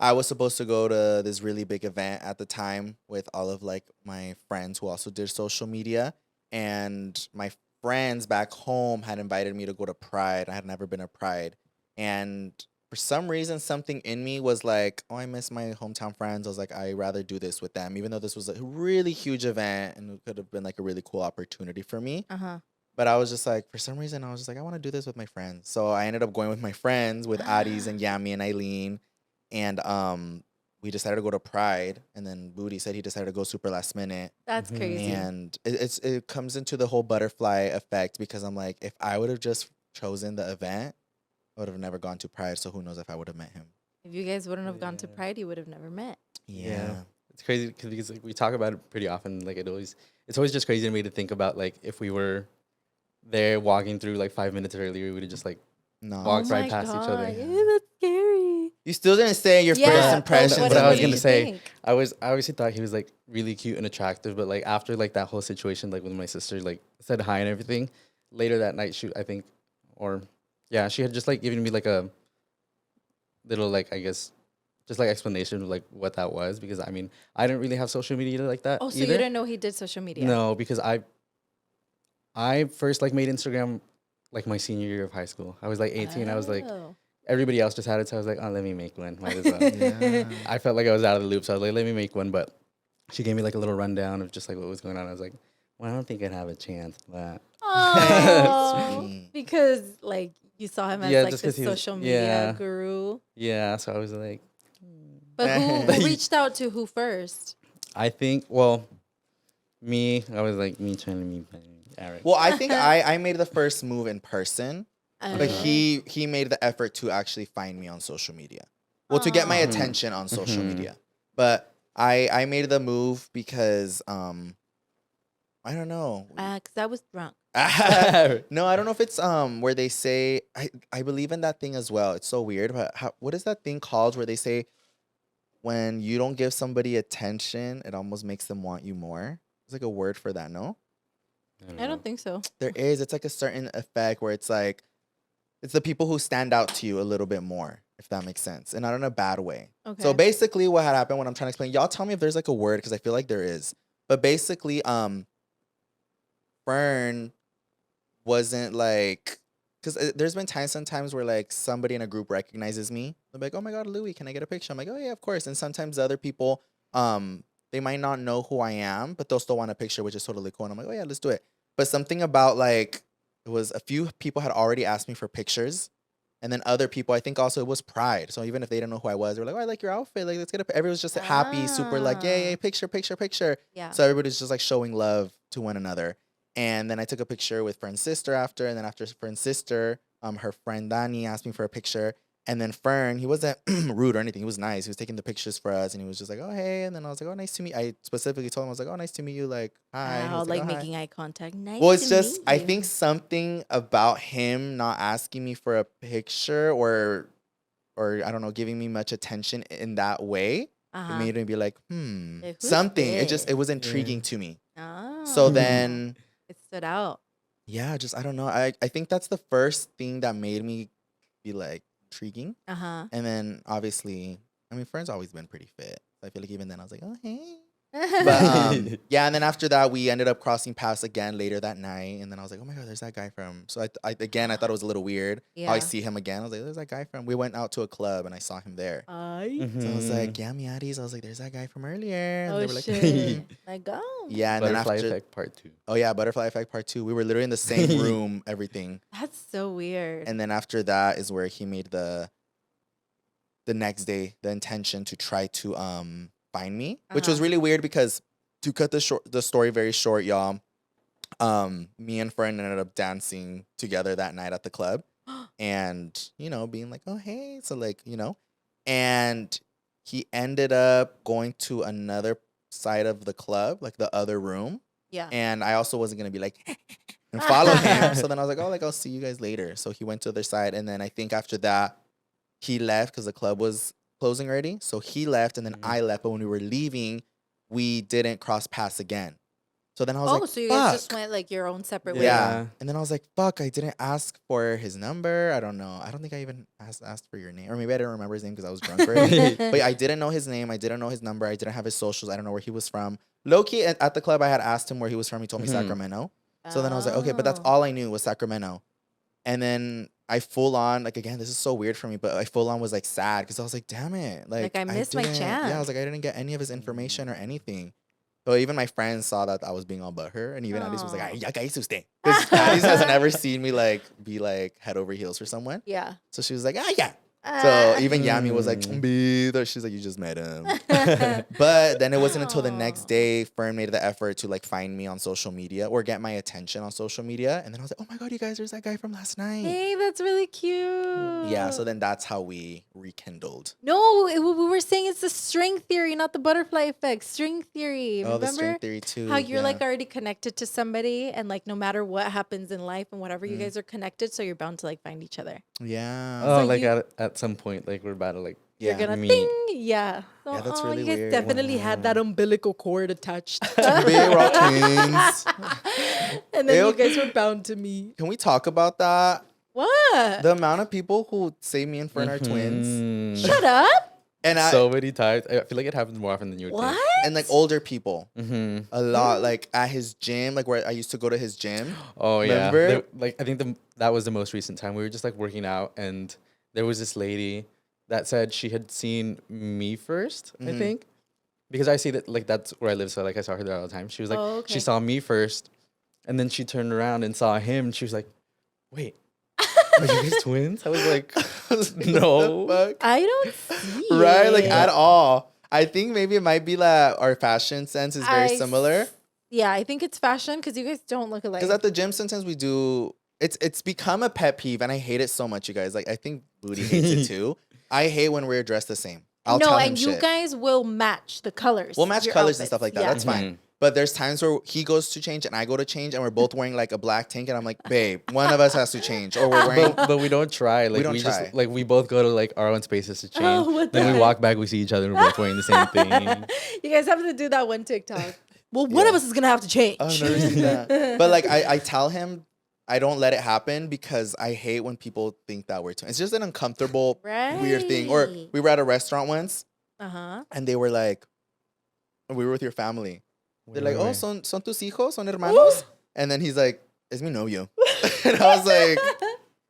Speaker 2: I was supposed to go to this really big event at the time with all of like my friends who also did social media, and my friends back home had invited me to go to Pride. I had never been to Pride, and for some reason something in me was like, oh, I miss my hometown friends. I was like, I'd rather do this with them, even though this was a really huge event and it could have been like a really cool opportunity for me.
Speaker 1: Uh-huh.
Speaker 2: But I was just like, for some reason, I was just like, I want to do this with my friends. So I ended up going with my friends, with Addis and Yami and Eileen. And we decided to go to Pride. And then Booty said he decided to go super last minute.
Speaker 1: That's crazy.
Speaker 2: And it comes into the whole butterfly effect because I'm like, if I would have just chosen the event, I would have never gone to Pride. So who knows if I would have met him.
Speaker 1: If you guys wouldn't have gone to Pride, you would have never met.
Speaker 2: Yeah.
Speaker 3: It's crazy because like, we talk about it pretty often. Like it's always just crazy to me to think about like if we were there walking through like 5 minutes earlier, we would have just like
Speaker 2: No.
Speaker 3: walked
Speaker 1: Oh
Speaker 3: right
Speaker 1: my
Speaker 3: past each other.
Speaker 1: God. Yeah, that's scary.
Speaker 2: You still didn't say your
Speaker 1: Yeah,
Speaker 2: first
Speaker 1: but
Speaker 2: impressions.
Speaker 3: what I was
Speaker 1: did
Speaker 3: gonna
Speaker 1: you
Speaker 3: say.
Speaker 1: think?
Speaker 3: I obviously thought he was like really cute and attractive, but like after like that whole situation, like when my sister like said hi and everything, later that night, she had just like given me like a little like I guess just like explanation of like what that was, because I mean I didn't really have social media like that.
Speaker 1: Oh, so
Speaker 3: either.
Speaker 1: you didn't know he did social media?
Speaker 3: No, because I first like made Instagram like my senior year of high school. I was like 18. I was like,
Speaker 1: Oh.
Speaker 3: everybody else just had it, so I was like, oh, let me make one. Might as well.
Speaker 2: Yeah.
Speaker 3: I felt like I was out of the loop, so I was like, let me make one. But she gave me like a little rundown of just like what was going on. I was like, well, I don't think I'd have a chance, but
Speaker 1: Oh,
Speaker 2: Sweet.
Speaker 1: because like you saw him as
Speaker 3: Yeah,
Speaker 1: like
Speaker 3: just
Speaker 1: the
Speaker 3: 'cause he was-
Speaker 1: social media
Speaker 3: yeah.
Speaker 1: guru.
Speaker 3: yeah. So I was like,
Speaker 1: But who reached out to who first?
Speaker 3: I think, well, I was like, me trying to meet Eric.
Speaker 2: Well, I think I made the first move in person. But
Speaker 1: Okay.
Speaker 2: he made the effort to actually find me on social media. Well, to get my
Speaker 1: Aw.
Speaker 2: attention on social
Speaker 3: Mhm.
Speaker 2: media. But I made the move because I don't know.
Speaker 1: Because I was drunk.
Speaker 2: No, I don't know if it's where they say I believe in that thing as well. It's so weird, but what is that thing called where they say when you don't give somebody attention, it almost makes them want you more? There's like a word for that, no?
Speaker 1: I don't think so.
Speaker 2: There is. It's like a certain effect where it's like it's the people who stand out to you a little bit more, if that makes sense, and not in a bad way.
Speaker 1: Okay.
Speaker 2: So basically, what had happened, what I'm trying to explain, y'all tell me if there's like a word because I feel like there is. But basically, Fern wasn't like, because there's been sometimes where like somebody in a group recognizes me. They're like, "Oh my God, Louie, can I get a picture?" I'm like, "Oh yeah, of course." And sometimes the other people, they might not know who I am, but they'll still want a picture, which is totally cool. And I'm like, "Oh yeah, let's do it." But something about like it was a few people had already asked me for pictures. And then other people, I think also it was Pride. So even if they didn't know who I was, they were like, "Oh, I like your outfit. Like, let's get a." Everyone was just happy, super like, "Yay, picture, picture, picture."
Speaker 1: Yeah.
Speaker 2: So everybody's just like showing love to one another. And then I took a picture with Fern's sister after. And then after Fern's sister, her friend Dani asked me for a picture. And then Fern, he wasn't rude or anything. He was nice. He was taking the pictures for us. And he was just like, "Oh, hey." And then I was like, "Oh, nice to meet you." I specifically told him, I was like, "Oh, nice to meet you. Like, hi." And he
Speaker 1: Wow,
Speaker 2: was
Speaker 1: like
Speaker 2: "Oh, hi."
Speaker 1: making eye contact. Nice.
Speaker 2: Well, it's
Speaker 1: to
Speaker 2: just
Speaker 1: meet
Speaker 2: I
Speaker 1: you.
Speaker 2: think something about him not asking me for a picture or I don't know, giving me much attention in that way, it
Speaker 1: Uh-huh.
Speaker 2: made me be like,
Speaker 1: Like, who's
Speaker 2: something. It
Speaker 1: this?
Speaker 2: was intriguing to me.
Speaker 1: Oh.
Speaker 2: So then,
Speaker 1: it stood out.
Speaker 2: yeah, just I don't know. I think that's the first thing that made me be like intriguing.
Speaker 1: Uh-huh.
Speaker 2: And then obviously, I mean, Fern's always been pretty fit. So I feel like even then I was like, "Oh, hey." But yeah, and then after that, we ended up crossing paths again later that night. And then I was like, oh my God, there's that guy from. So I thought it was a little weird how I
Speaker 1: Yeah.
Speaker 2: see him again. I was like, there's that guy from. We went out to a club and I saw him there. So I was
Speaker 3: Mhm.
Speaker 2: like, yeah, miatis. I was like, there's that guy from earlier. And
Speaker 1: Oh
Speaker 2: they were like,
Speaker 1: shit! Like go.
Speaker 2: yeah. And then
Speaker 3: Butterfly
Speaker 2: after,
Speaker 3: effect part 2.
Speaker 2: oh yeah, Butterfly Effect Part 2. We were literally in the same room, everything.
Speaker 1: That's so weird.
Speaker 2: And then after that is where he made the next day the intention to try to find me, which was
Speaker 1: Uh-huh.
Speaker 2: really weird because to cut the story very short, y'all, me and Fern ended up dancing together that night at the club, and being like, oh hey, so like and he ended up going to another side of the club, like the other room,
Speaker 1: Yeah.
Speaker 2: and I also wasn't gonna be like and follow him. So then I was like, oh, like I'll see you guys later. So he went to the other side, and then I think after that he left because the club was closing already. So he left, and then
Speaker 3: Mhm.
Speaker 2: I left. But when we were leaving, we didn't cross paths again. So then I was
Speaker 1: Oh,
Speaker 2: like,
Speaker 1: so you guys just
Speaker 2: fuck.
Speaker 1: went like your own separate
Speaker 2: Yeah.
Speaker 1: ways.
Speaker 3: Yeah.
Speaker 2: And then I was like, fuck, I didn't ask for his number. I don't know. I don't think I even asked for your name. Or maybe I didn't remember his name because I was drunk already. But I didn't know his name. I didn't know his number. I didn't have his socials. I don't know where he was from. Low-key, at the club, I had asked him where he was from. He told me
Speaker 3: Mhm.
Speaker 2: Sacramento. So then I was like, okay, but that's
Speaker 1: Oh.
Speaker 2: all I knew was Sacramento. And then I full on, like, again, this is so weird for me, but I full on was like sad because I was like, damn it.
Speaker 1: Like, I missed my
Speaker 2: didn't- Yeah, I was
Speaker 1: chance.
Speaker 2: like, I didn't get any of his information or anything. So even my friends saw that I was being all butthurt, and even Alice was like,
Speaker 1: Aw.
Speaker 2: "Ay, ya caíste." Because Alice has never seen me like be like head over heels for someone.
Speaker 1: Yeah.
Speaker 2: So she was like, ah, yeah.
Speaker 1: Ah.
Speaker 2: So even Yami was like, she's like, you just met him. But then it wasn't until the next
Speaker 1: Aw.
Speaker 2: day Fern made the effort to like find me on social media or get my attention on social media. And then I was like, oh my God, you guys, there's that guy from last night.
Speaker 1: Hey, that's really cute.
Speaker 2: Yeah, so then that's how we rekindled.
Speaker 1: No, we were saying it's the string theory, not the butterfly effect. String theory.
Speaker 2: Oh, the string
Speaker 1: Remember
Speaker 2: theory too.
Speaker 1: how you're
Speaker 2: yeah.
Speaker 1: like already connected to somebody, and like no matter what happens in life and whatever, you
Speaker 2: Mhm.
Speaker 1: guys are connected, so you're bound to like find each other.
Speaker 2: Yeah.
Speaker 3: Oh,
Speaker 1: So
Speaker 3: like
Speaker 1: you-
Speaker 3: at some point, like we're about to like.
Speaker 1: You're
Speaker 2: Yeah.
Speaker 1: gonna
Speaker 3: meet.
Speaker 1: ding, yeah. So,
Speaker 2: Yeah, that's
Speaker 1: oh,
Speaker 2: really
Speaker 1: you guys
Speaker 2: weird.
Speaker 1: definitely had that umbilical cord attached.
Speaker 2: We're all twins.
Speaker 1: And then
Speaker 2: Ew.
Speaker 1: you guys were bound to meet.
Speaker 2: Can we talk about that?
Speaker 1: What?
Speaker 2: The amount of people who say me and Fern are twins.
Speaker 3: Mhm.
Speaker 1: Shut up.
Speaker 2: And
Speaker 3: So many times. I feel like it happens more often than you would
Speaker 1: What?
Speaker 2: and like older people.
Speaker 3: think. Mm-hmm.
Speaker 2: A lot. Like at his gym, like where I used to go to his gym.
Speaker 3: Oh yeah.
Speaker 2: Remember?
Speaker 3: Like I think that was the most recent time we were just like working out, and there was this lady that said she had seen me 1st. I
Speaker 2: Mhm.
Speaker 3: think, because I see that like that's where I live, so like I saw her there all the time. She was like,
Speaker 1: Oh, okay.
Speaker 3: she saw me first, and then she turned around and saw him. And she was like, "Wait, are you guys twins?" I was like, "No."
Speaker 2: What the fuck?
Speaker 1: I don't see
Speaker 2: Right? Like
Speaker 1: it.
Speaker 2: at all. I think maybe it might be that our fashion sense is very
Speaker 1: I
Speaker 2: similar.
Speaker 1: Yeah, I think it's fashion because you guys don't look alike.
Speaker 2: Because at the gym, sometimes we do. It's become a pet peeve, and I hate it so much, you guys. Like I think Booty hates it too. I hate when we're dressed the same. I'll
Speaker 1: no,
Speaker 2: tell him
Speaker 1: and you
Speaker 2: shit.
Speaker 1: guys will match the colors.
Speaker 2: We'll
Speaker 1: of
Speaker 2: match
Speaker 1: your
Speaker 2: colors and
Speaker 1: outfits.
Speaker 2: stuff like that.
Speaker 1: Yeah.
Speaker 2: That's fine. But there's times where he goes to change and I go to change, and we're both wearing like a black tank, and I'm like, babe, one of us has to change, or we're wearing.
Speaker 3: But we don't try. Like
Speaker 2: don't
Speaker 3: we
Speaker 2: try.
Speaker 3: just like we both go to like our own spaces to change.
Speaker 1: Oh, what the
Speaker 3: then we
Speaker 1: heck?
Speaker 3: walk back, we see each other, and we're both wearing the same thing.
Speaker 1: You guys have to do that one TikTok. Well, one
Speaker 2: Yeah.
Speaker 1: of us is gonna have to change.
Speaker 2: I've never seen that. But like I tell him I don't let it happen because I hate when people think that we're twins. It's just an uncomfortable, weird thing. Or
Speaker 1: Right.
Speaker 2: we were at a restaurant once
Speaker 1: Uh-huh.
Speaker 2: and they were like, we were with your family. They're like, oh,
Speaker 3: Wait.
Speaker 2: son tus hijos, son hermanos? And then he's like, es mi novio. And I was like,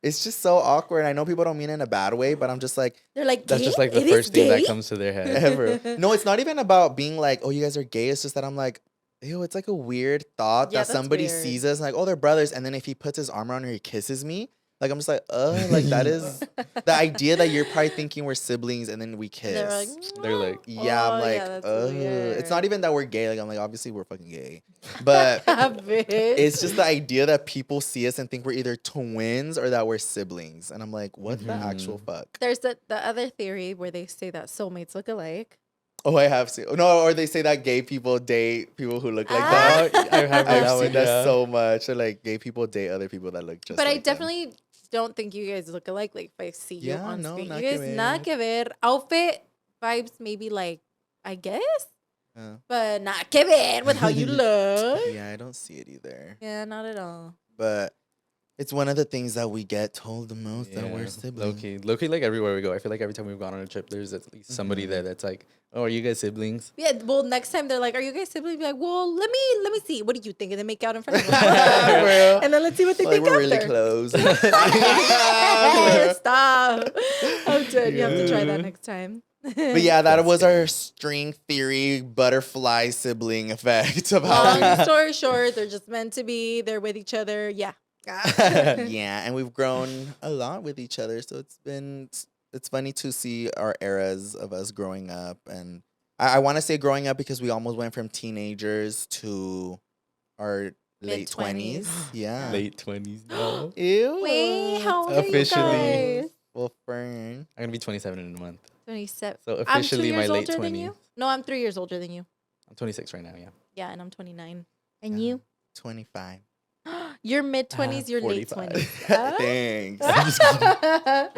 Speaker 2: it's just so awkward. I know people don't mean it in a bad way, but I'm just like,
Speaker 1: They're like,
Speaker 3: That's
Speaker 1: gay?
Speaker 3: just like the
Speaker 1: It is
Speaker 3: first thing that
Speaker 1: gay?
Speaker 3: comes to their head.
Speaker 2: ever. No, it's not even about being like, oh, you guys are gay. It's just that I'm like, ew, it's like a weird thought
Speaker 1: Yeah,
Speaker 2: that
Speaker 1: that's
Speaker 2: somebody
Speaker 1: weird.
Speaker 2: sees us like, oh, they're brothers. And then if he puts his arm around her, he kisses me. Like, I'm just like, like that is the idea that you're probably thinking we're siblings and then we kiss.
Speaker 1: They're like,
Speaker 3: They're like,
Speaker 2: yeah, I'm
Speaker 1: "Oh,
Speaker 2: like,
Speaker 1: yeah, that's
Speaker 2: it's not
Speaker 1: weird."
Speaker 2: even that we're gay. Like, I'm like, obviously we're fucking gay. But
Speaker 1: Stop it.
Speaker 2: it's just the idea that people see us and think we're either twins or that we're siblings. And I'm like, what the actual fuck?
Speaker 1: There's the other theory where they say that soulmates look alike.
Speaker 2: Oh, I have seen. No, or they say that gay people date people who look like
Speaker 1: Ah.
Speaker 2: that.
Speaker 3: Oh, I have heard
Speaker 2: I've
Speaker 3: that
Speaker 2: seen
Speaker 3: one,
Speaker 2: that
Speaker 3: yeah.
Speaker 2: so much. They're like gay people date other people that look just
Speaker 1: But
Speaker 2: like
Speaker 1: I
Speaker 2: them.
Speaker 1: definitely don't think you guys look alike. Like if I see you
Speaker 2: Yeah,
Speaker 1: on
Speaker 2: no,
Speaker 1: screen,
Speaker 2: nada
Speaker 1: you
Speaker 2: que
Speaker 1: guys
Speaker 2: ver.
Speaker 1: not que ver. Outfit vibes maybe like I guess,
Speaker 2: Uh,
Speaker 1: but not que ver with how you look.
Speaker 2: yeah, I don't see it either.
Speaker 1: Yeah, not at all.
Speaker 2: But It's one of the things that we get told the most that we're
Speaker 3: Low
Speaker 2: siblings.
Speaker 3: key, low key, like everywhere we go. I feel like every time we've gone on a trip, there's at least somebody there that's like, "Oh, are you guys siblings?"
Speaker 1: Yeah, well, next time they're like, "Are you guys siblings?" Be like, "Well, let me see. What do you think?" And then make out in front of them,
Speaker 2: real.
Speaker 1: and then let's see what they
Speaker 2: Like
Speaker 1: think
Speaker 2: we're really
Speaker 1: after.
Speaker 2: close.
Speaker 1: Stop! I'm dead. You have to try that next time.
Speaker 2: But yeah, that
Speaker 3: That's
Speaker 2: was our
Speaker 3: scary.
Speaker 2: string theory butterfly sibling effect of how
Speaker 1: Long story short, they're just meant to be. They're with each other. Yeah.
Speaker 2: yeah, and we've grown a lot with each other, so it's funny to see our eras of us growing up. And I want to say growing up because we almost went from teenagers to our late 20s.
Speaker 1: Mid-20s.
Speaker 2: Yeah.
Speaker 3: Late 20s now.
Speaker 2: Ew.
Speaker 1: Wait, how old
Speaker 3: Officially.
Speaker 1: are you guys?
Speaker 2: Well, Fern.
Speaker 3: I'm gonna be 27 in a month.
Speaker 1: 27.
Speaker 3: So
Speaker 1: I'm 2
Speaker 3: officially my
Speaker 1: years
Speaker 3: late
Speaker 1: older
Speaker 3: 20s.
Speaker 1: than you. No, I'm 3 years older than you.
Speaker 3: I'm 26 right now. Yeah.
Speaker 1: Yeah, and I'm 29. And
Speaker 2: Yeah.
Speaker 1: you?
Speaker 2: 25.
Speaker 1: You're mid 20s. You're late
Speaker 3: 45.
Speaker 1: 20s.
Speaker 2: Thanks.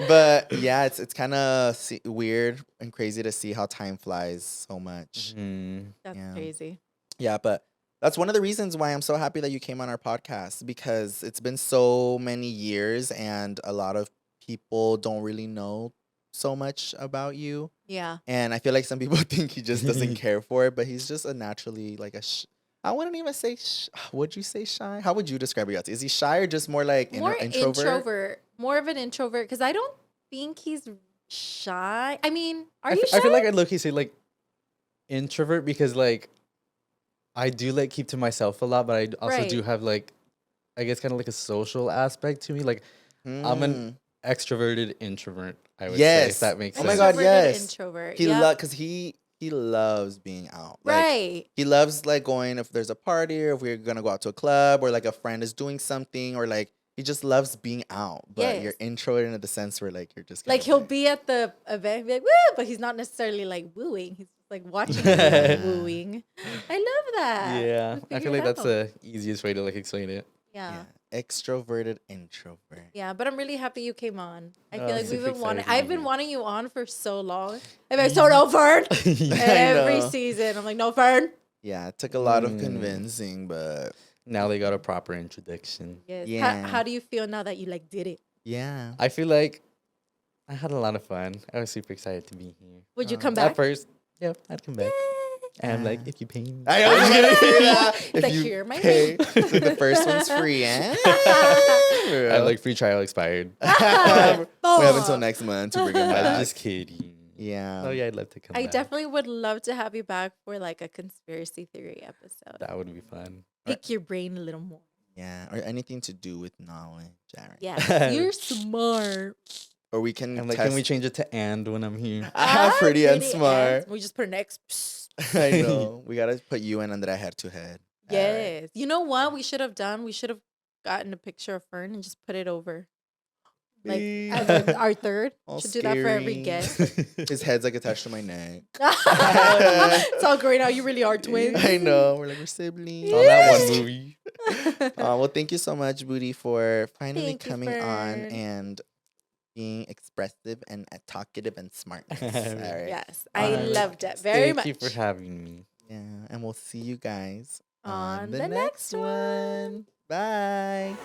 Speaker 2: But yeah, it's kind of weird and crazy to see how time flies so much.
Speaker 1: That's
Speaker 2: Yeah.
Speaker 1: crazy.
Speaker 2: Yeah, but that's one of the reasons why I'm so happy that you came on our podcast, because it's been so many years and a lot of people don't really know so much about you.
Speaker 1: Yeah.
Speaker 2: And I feel like some people think he just doesn't care for it, but he's just a naturally like I wouldn't even say would you say shy? How would you describe Yoatzi? Is he shy or just more like
Speaker 1: More
Speaker 2: introvert?
Speaker 1: More of an introvert, because I don't think he's shy. I mean, are you
Speaker 3: I
Speaker 1: shy?
Speaker 3: feel like I'd low key say like introvert because like I do like keep to myself a lot, but I also do
Speaker 1: Right.
Speaker 3: have like I guess kind of like a social aspect to me. Like I'm an extroverted introvert. I would say, if
Speaker 2: Yes.
Speaker 3: that makes
Speaker 2: Oh
Speaker 3: sense.
Speaker 2: my God,
Speaker 1: Extroverted
Speaker 2: yes.
Speaker 1: Introvert.
Speaker 2: He
Speaker 1: yeah.
Speaker 2: because he loves being out. Like,
Speaker 1: Right.
Speaker 2: he loves like going if there's a party or if we're gonna go out to a club or like a friend is doing something or like he just loves being out. But you're
Speaker 1: Yes.
Speaker 2: introverted in the sense where like you're just
Speaker 1: Like
Speaker 2: kinda
Speaker 1: he'll be at the event, be like, woo, but he's not necessarily like wooing. He's just like watching people wooing. I love that.
Speaker 3: Yeah,
Speaker 1: We
Speaker 3: I feel
Speaker 1: figured
Speaker 3: like
Speaker 1: it
Speaker 3: that's
Speaker 1: out.
Speaker 3: the easiest way to like explain it.
Speaker 1: Yeah.
Speaker 2: extroverted introvert.
Speaker 1: Yeah, but I'm really happy you came on. I feel
Speaker 3: Oh,
Speaker 1: like
Speaker 3: I'm
Speaker 1: we've
Speaker 3: super
Speaker 1: been wanting.
Speaker 3: excited to be
Speaker 1: I've been
Speaker 3: here.
Speaker 1: wanting you on for so long. I'm like, so no, Fern. Every
Speaker 2: know.
Speaker 1: season, I'm like, no, Fern.
Speaker 2: Yeah, it took a lot of
Speaker 3: Mm.
Speaker 2: convincing, but
Speaker 3: Now they got a proper introduction.
Speaker 1: Yes.
Speaker 2: Yeah.
Speaker 1: How do you feel now that you like did it?
Speaker 2: yeah.
Speaker 3: I feel like I had a lot of fun. I was super excited to be here.
Speaker 1: Would you come
Speaker 3: At
Speaker 1: back?
Speaker 3: first, yeah, I'd come back. And I'm like,
Speaker 2: Yeah.
Speaker 3: if you pay me.
Speaker 2: I was gonna say that.
Speaker 1: It's like,
Speaker 2: you
Speaker 1: here, my
Speaker 2: pay, so the first one's free, eh?
Speaker 3: I like free trial expired.
Speaker 2: we have until
Speaker 1: Stop.
Speaker 2: next month to bring him
Speaker 3: I'm
Speaker 2: back.
Speaker 3: just kidding.
Speaker 2: Yeah.
Speaker 3: Oh yeah, I'd love to come
Speaker 1: I
Speaker 3: back.
Speaker 1: definitely would love to have you back for like a conspiracy theory episode.
Speaker 3: That would be fun.
Speaker 1: Pick your brain a little more.
Speaker 2: Yeah, or anything to do with knowledge, Jared.
Speaker 1: Yeah, you're smart.
Speaker 2: Or we can
Speaker 3: I'm like,
Speaker 2: test.
Speaker 3: can we change it to and when I'm here?
Speaker 2: Pretty and
Speaker 1: Pretty
Speaker 2: smart.
Speaker 1: We just put an X.
Speaker 2: I know. We gotta put you in under that head to head.
Speaker 1: Yes. You know what we should have done? We should have gotten a picture of Fern and just put it over. Like as our third.
Speaker 2: All
Speaker 1: Should do that for every
Speaker 2: scary.
Speaker 1: guest.
Speaker 2: His head's like attached to my neck.
Speaker 1: It's all great now. You really are twins.
Speaker 2: I know. We're like we're siblings.
Speaker 3: On that one movie.
Speaker 2: Well, thank you so much, Booty, for finally
Speaker 1: Thank you,
Speaker 2: coming on
Speaker 1: Fern.
Speaker 2: and being expressive and talkative and smart. All right.
Speaker 1: Yes, I
Speaker 3: Alright.
Speaker 1: loved it very much.
Speaker 3: Thank you for having me.
Speaker 2: Yeah, and we'll see you guys
Speaker 1: On the next
Speaker 2: one. Bye.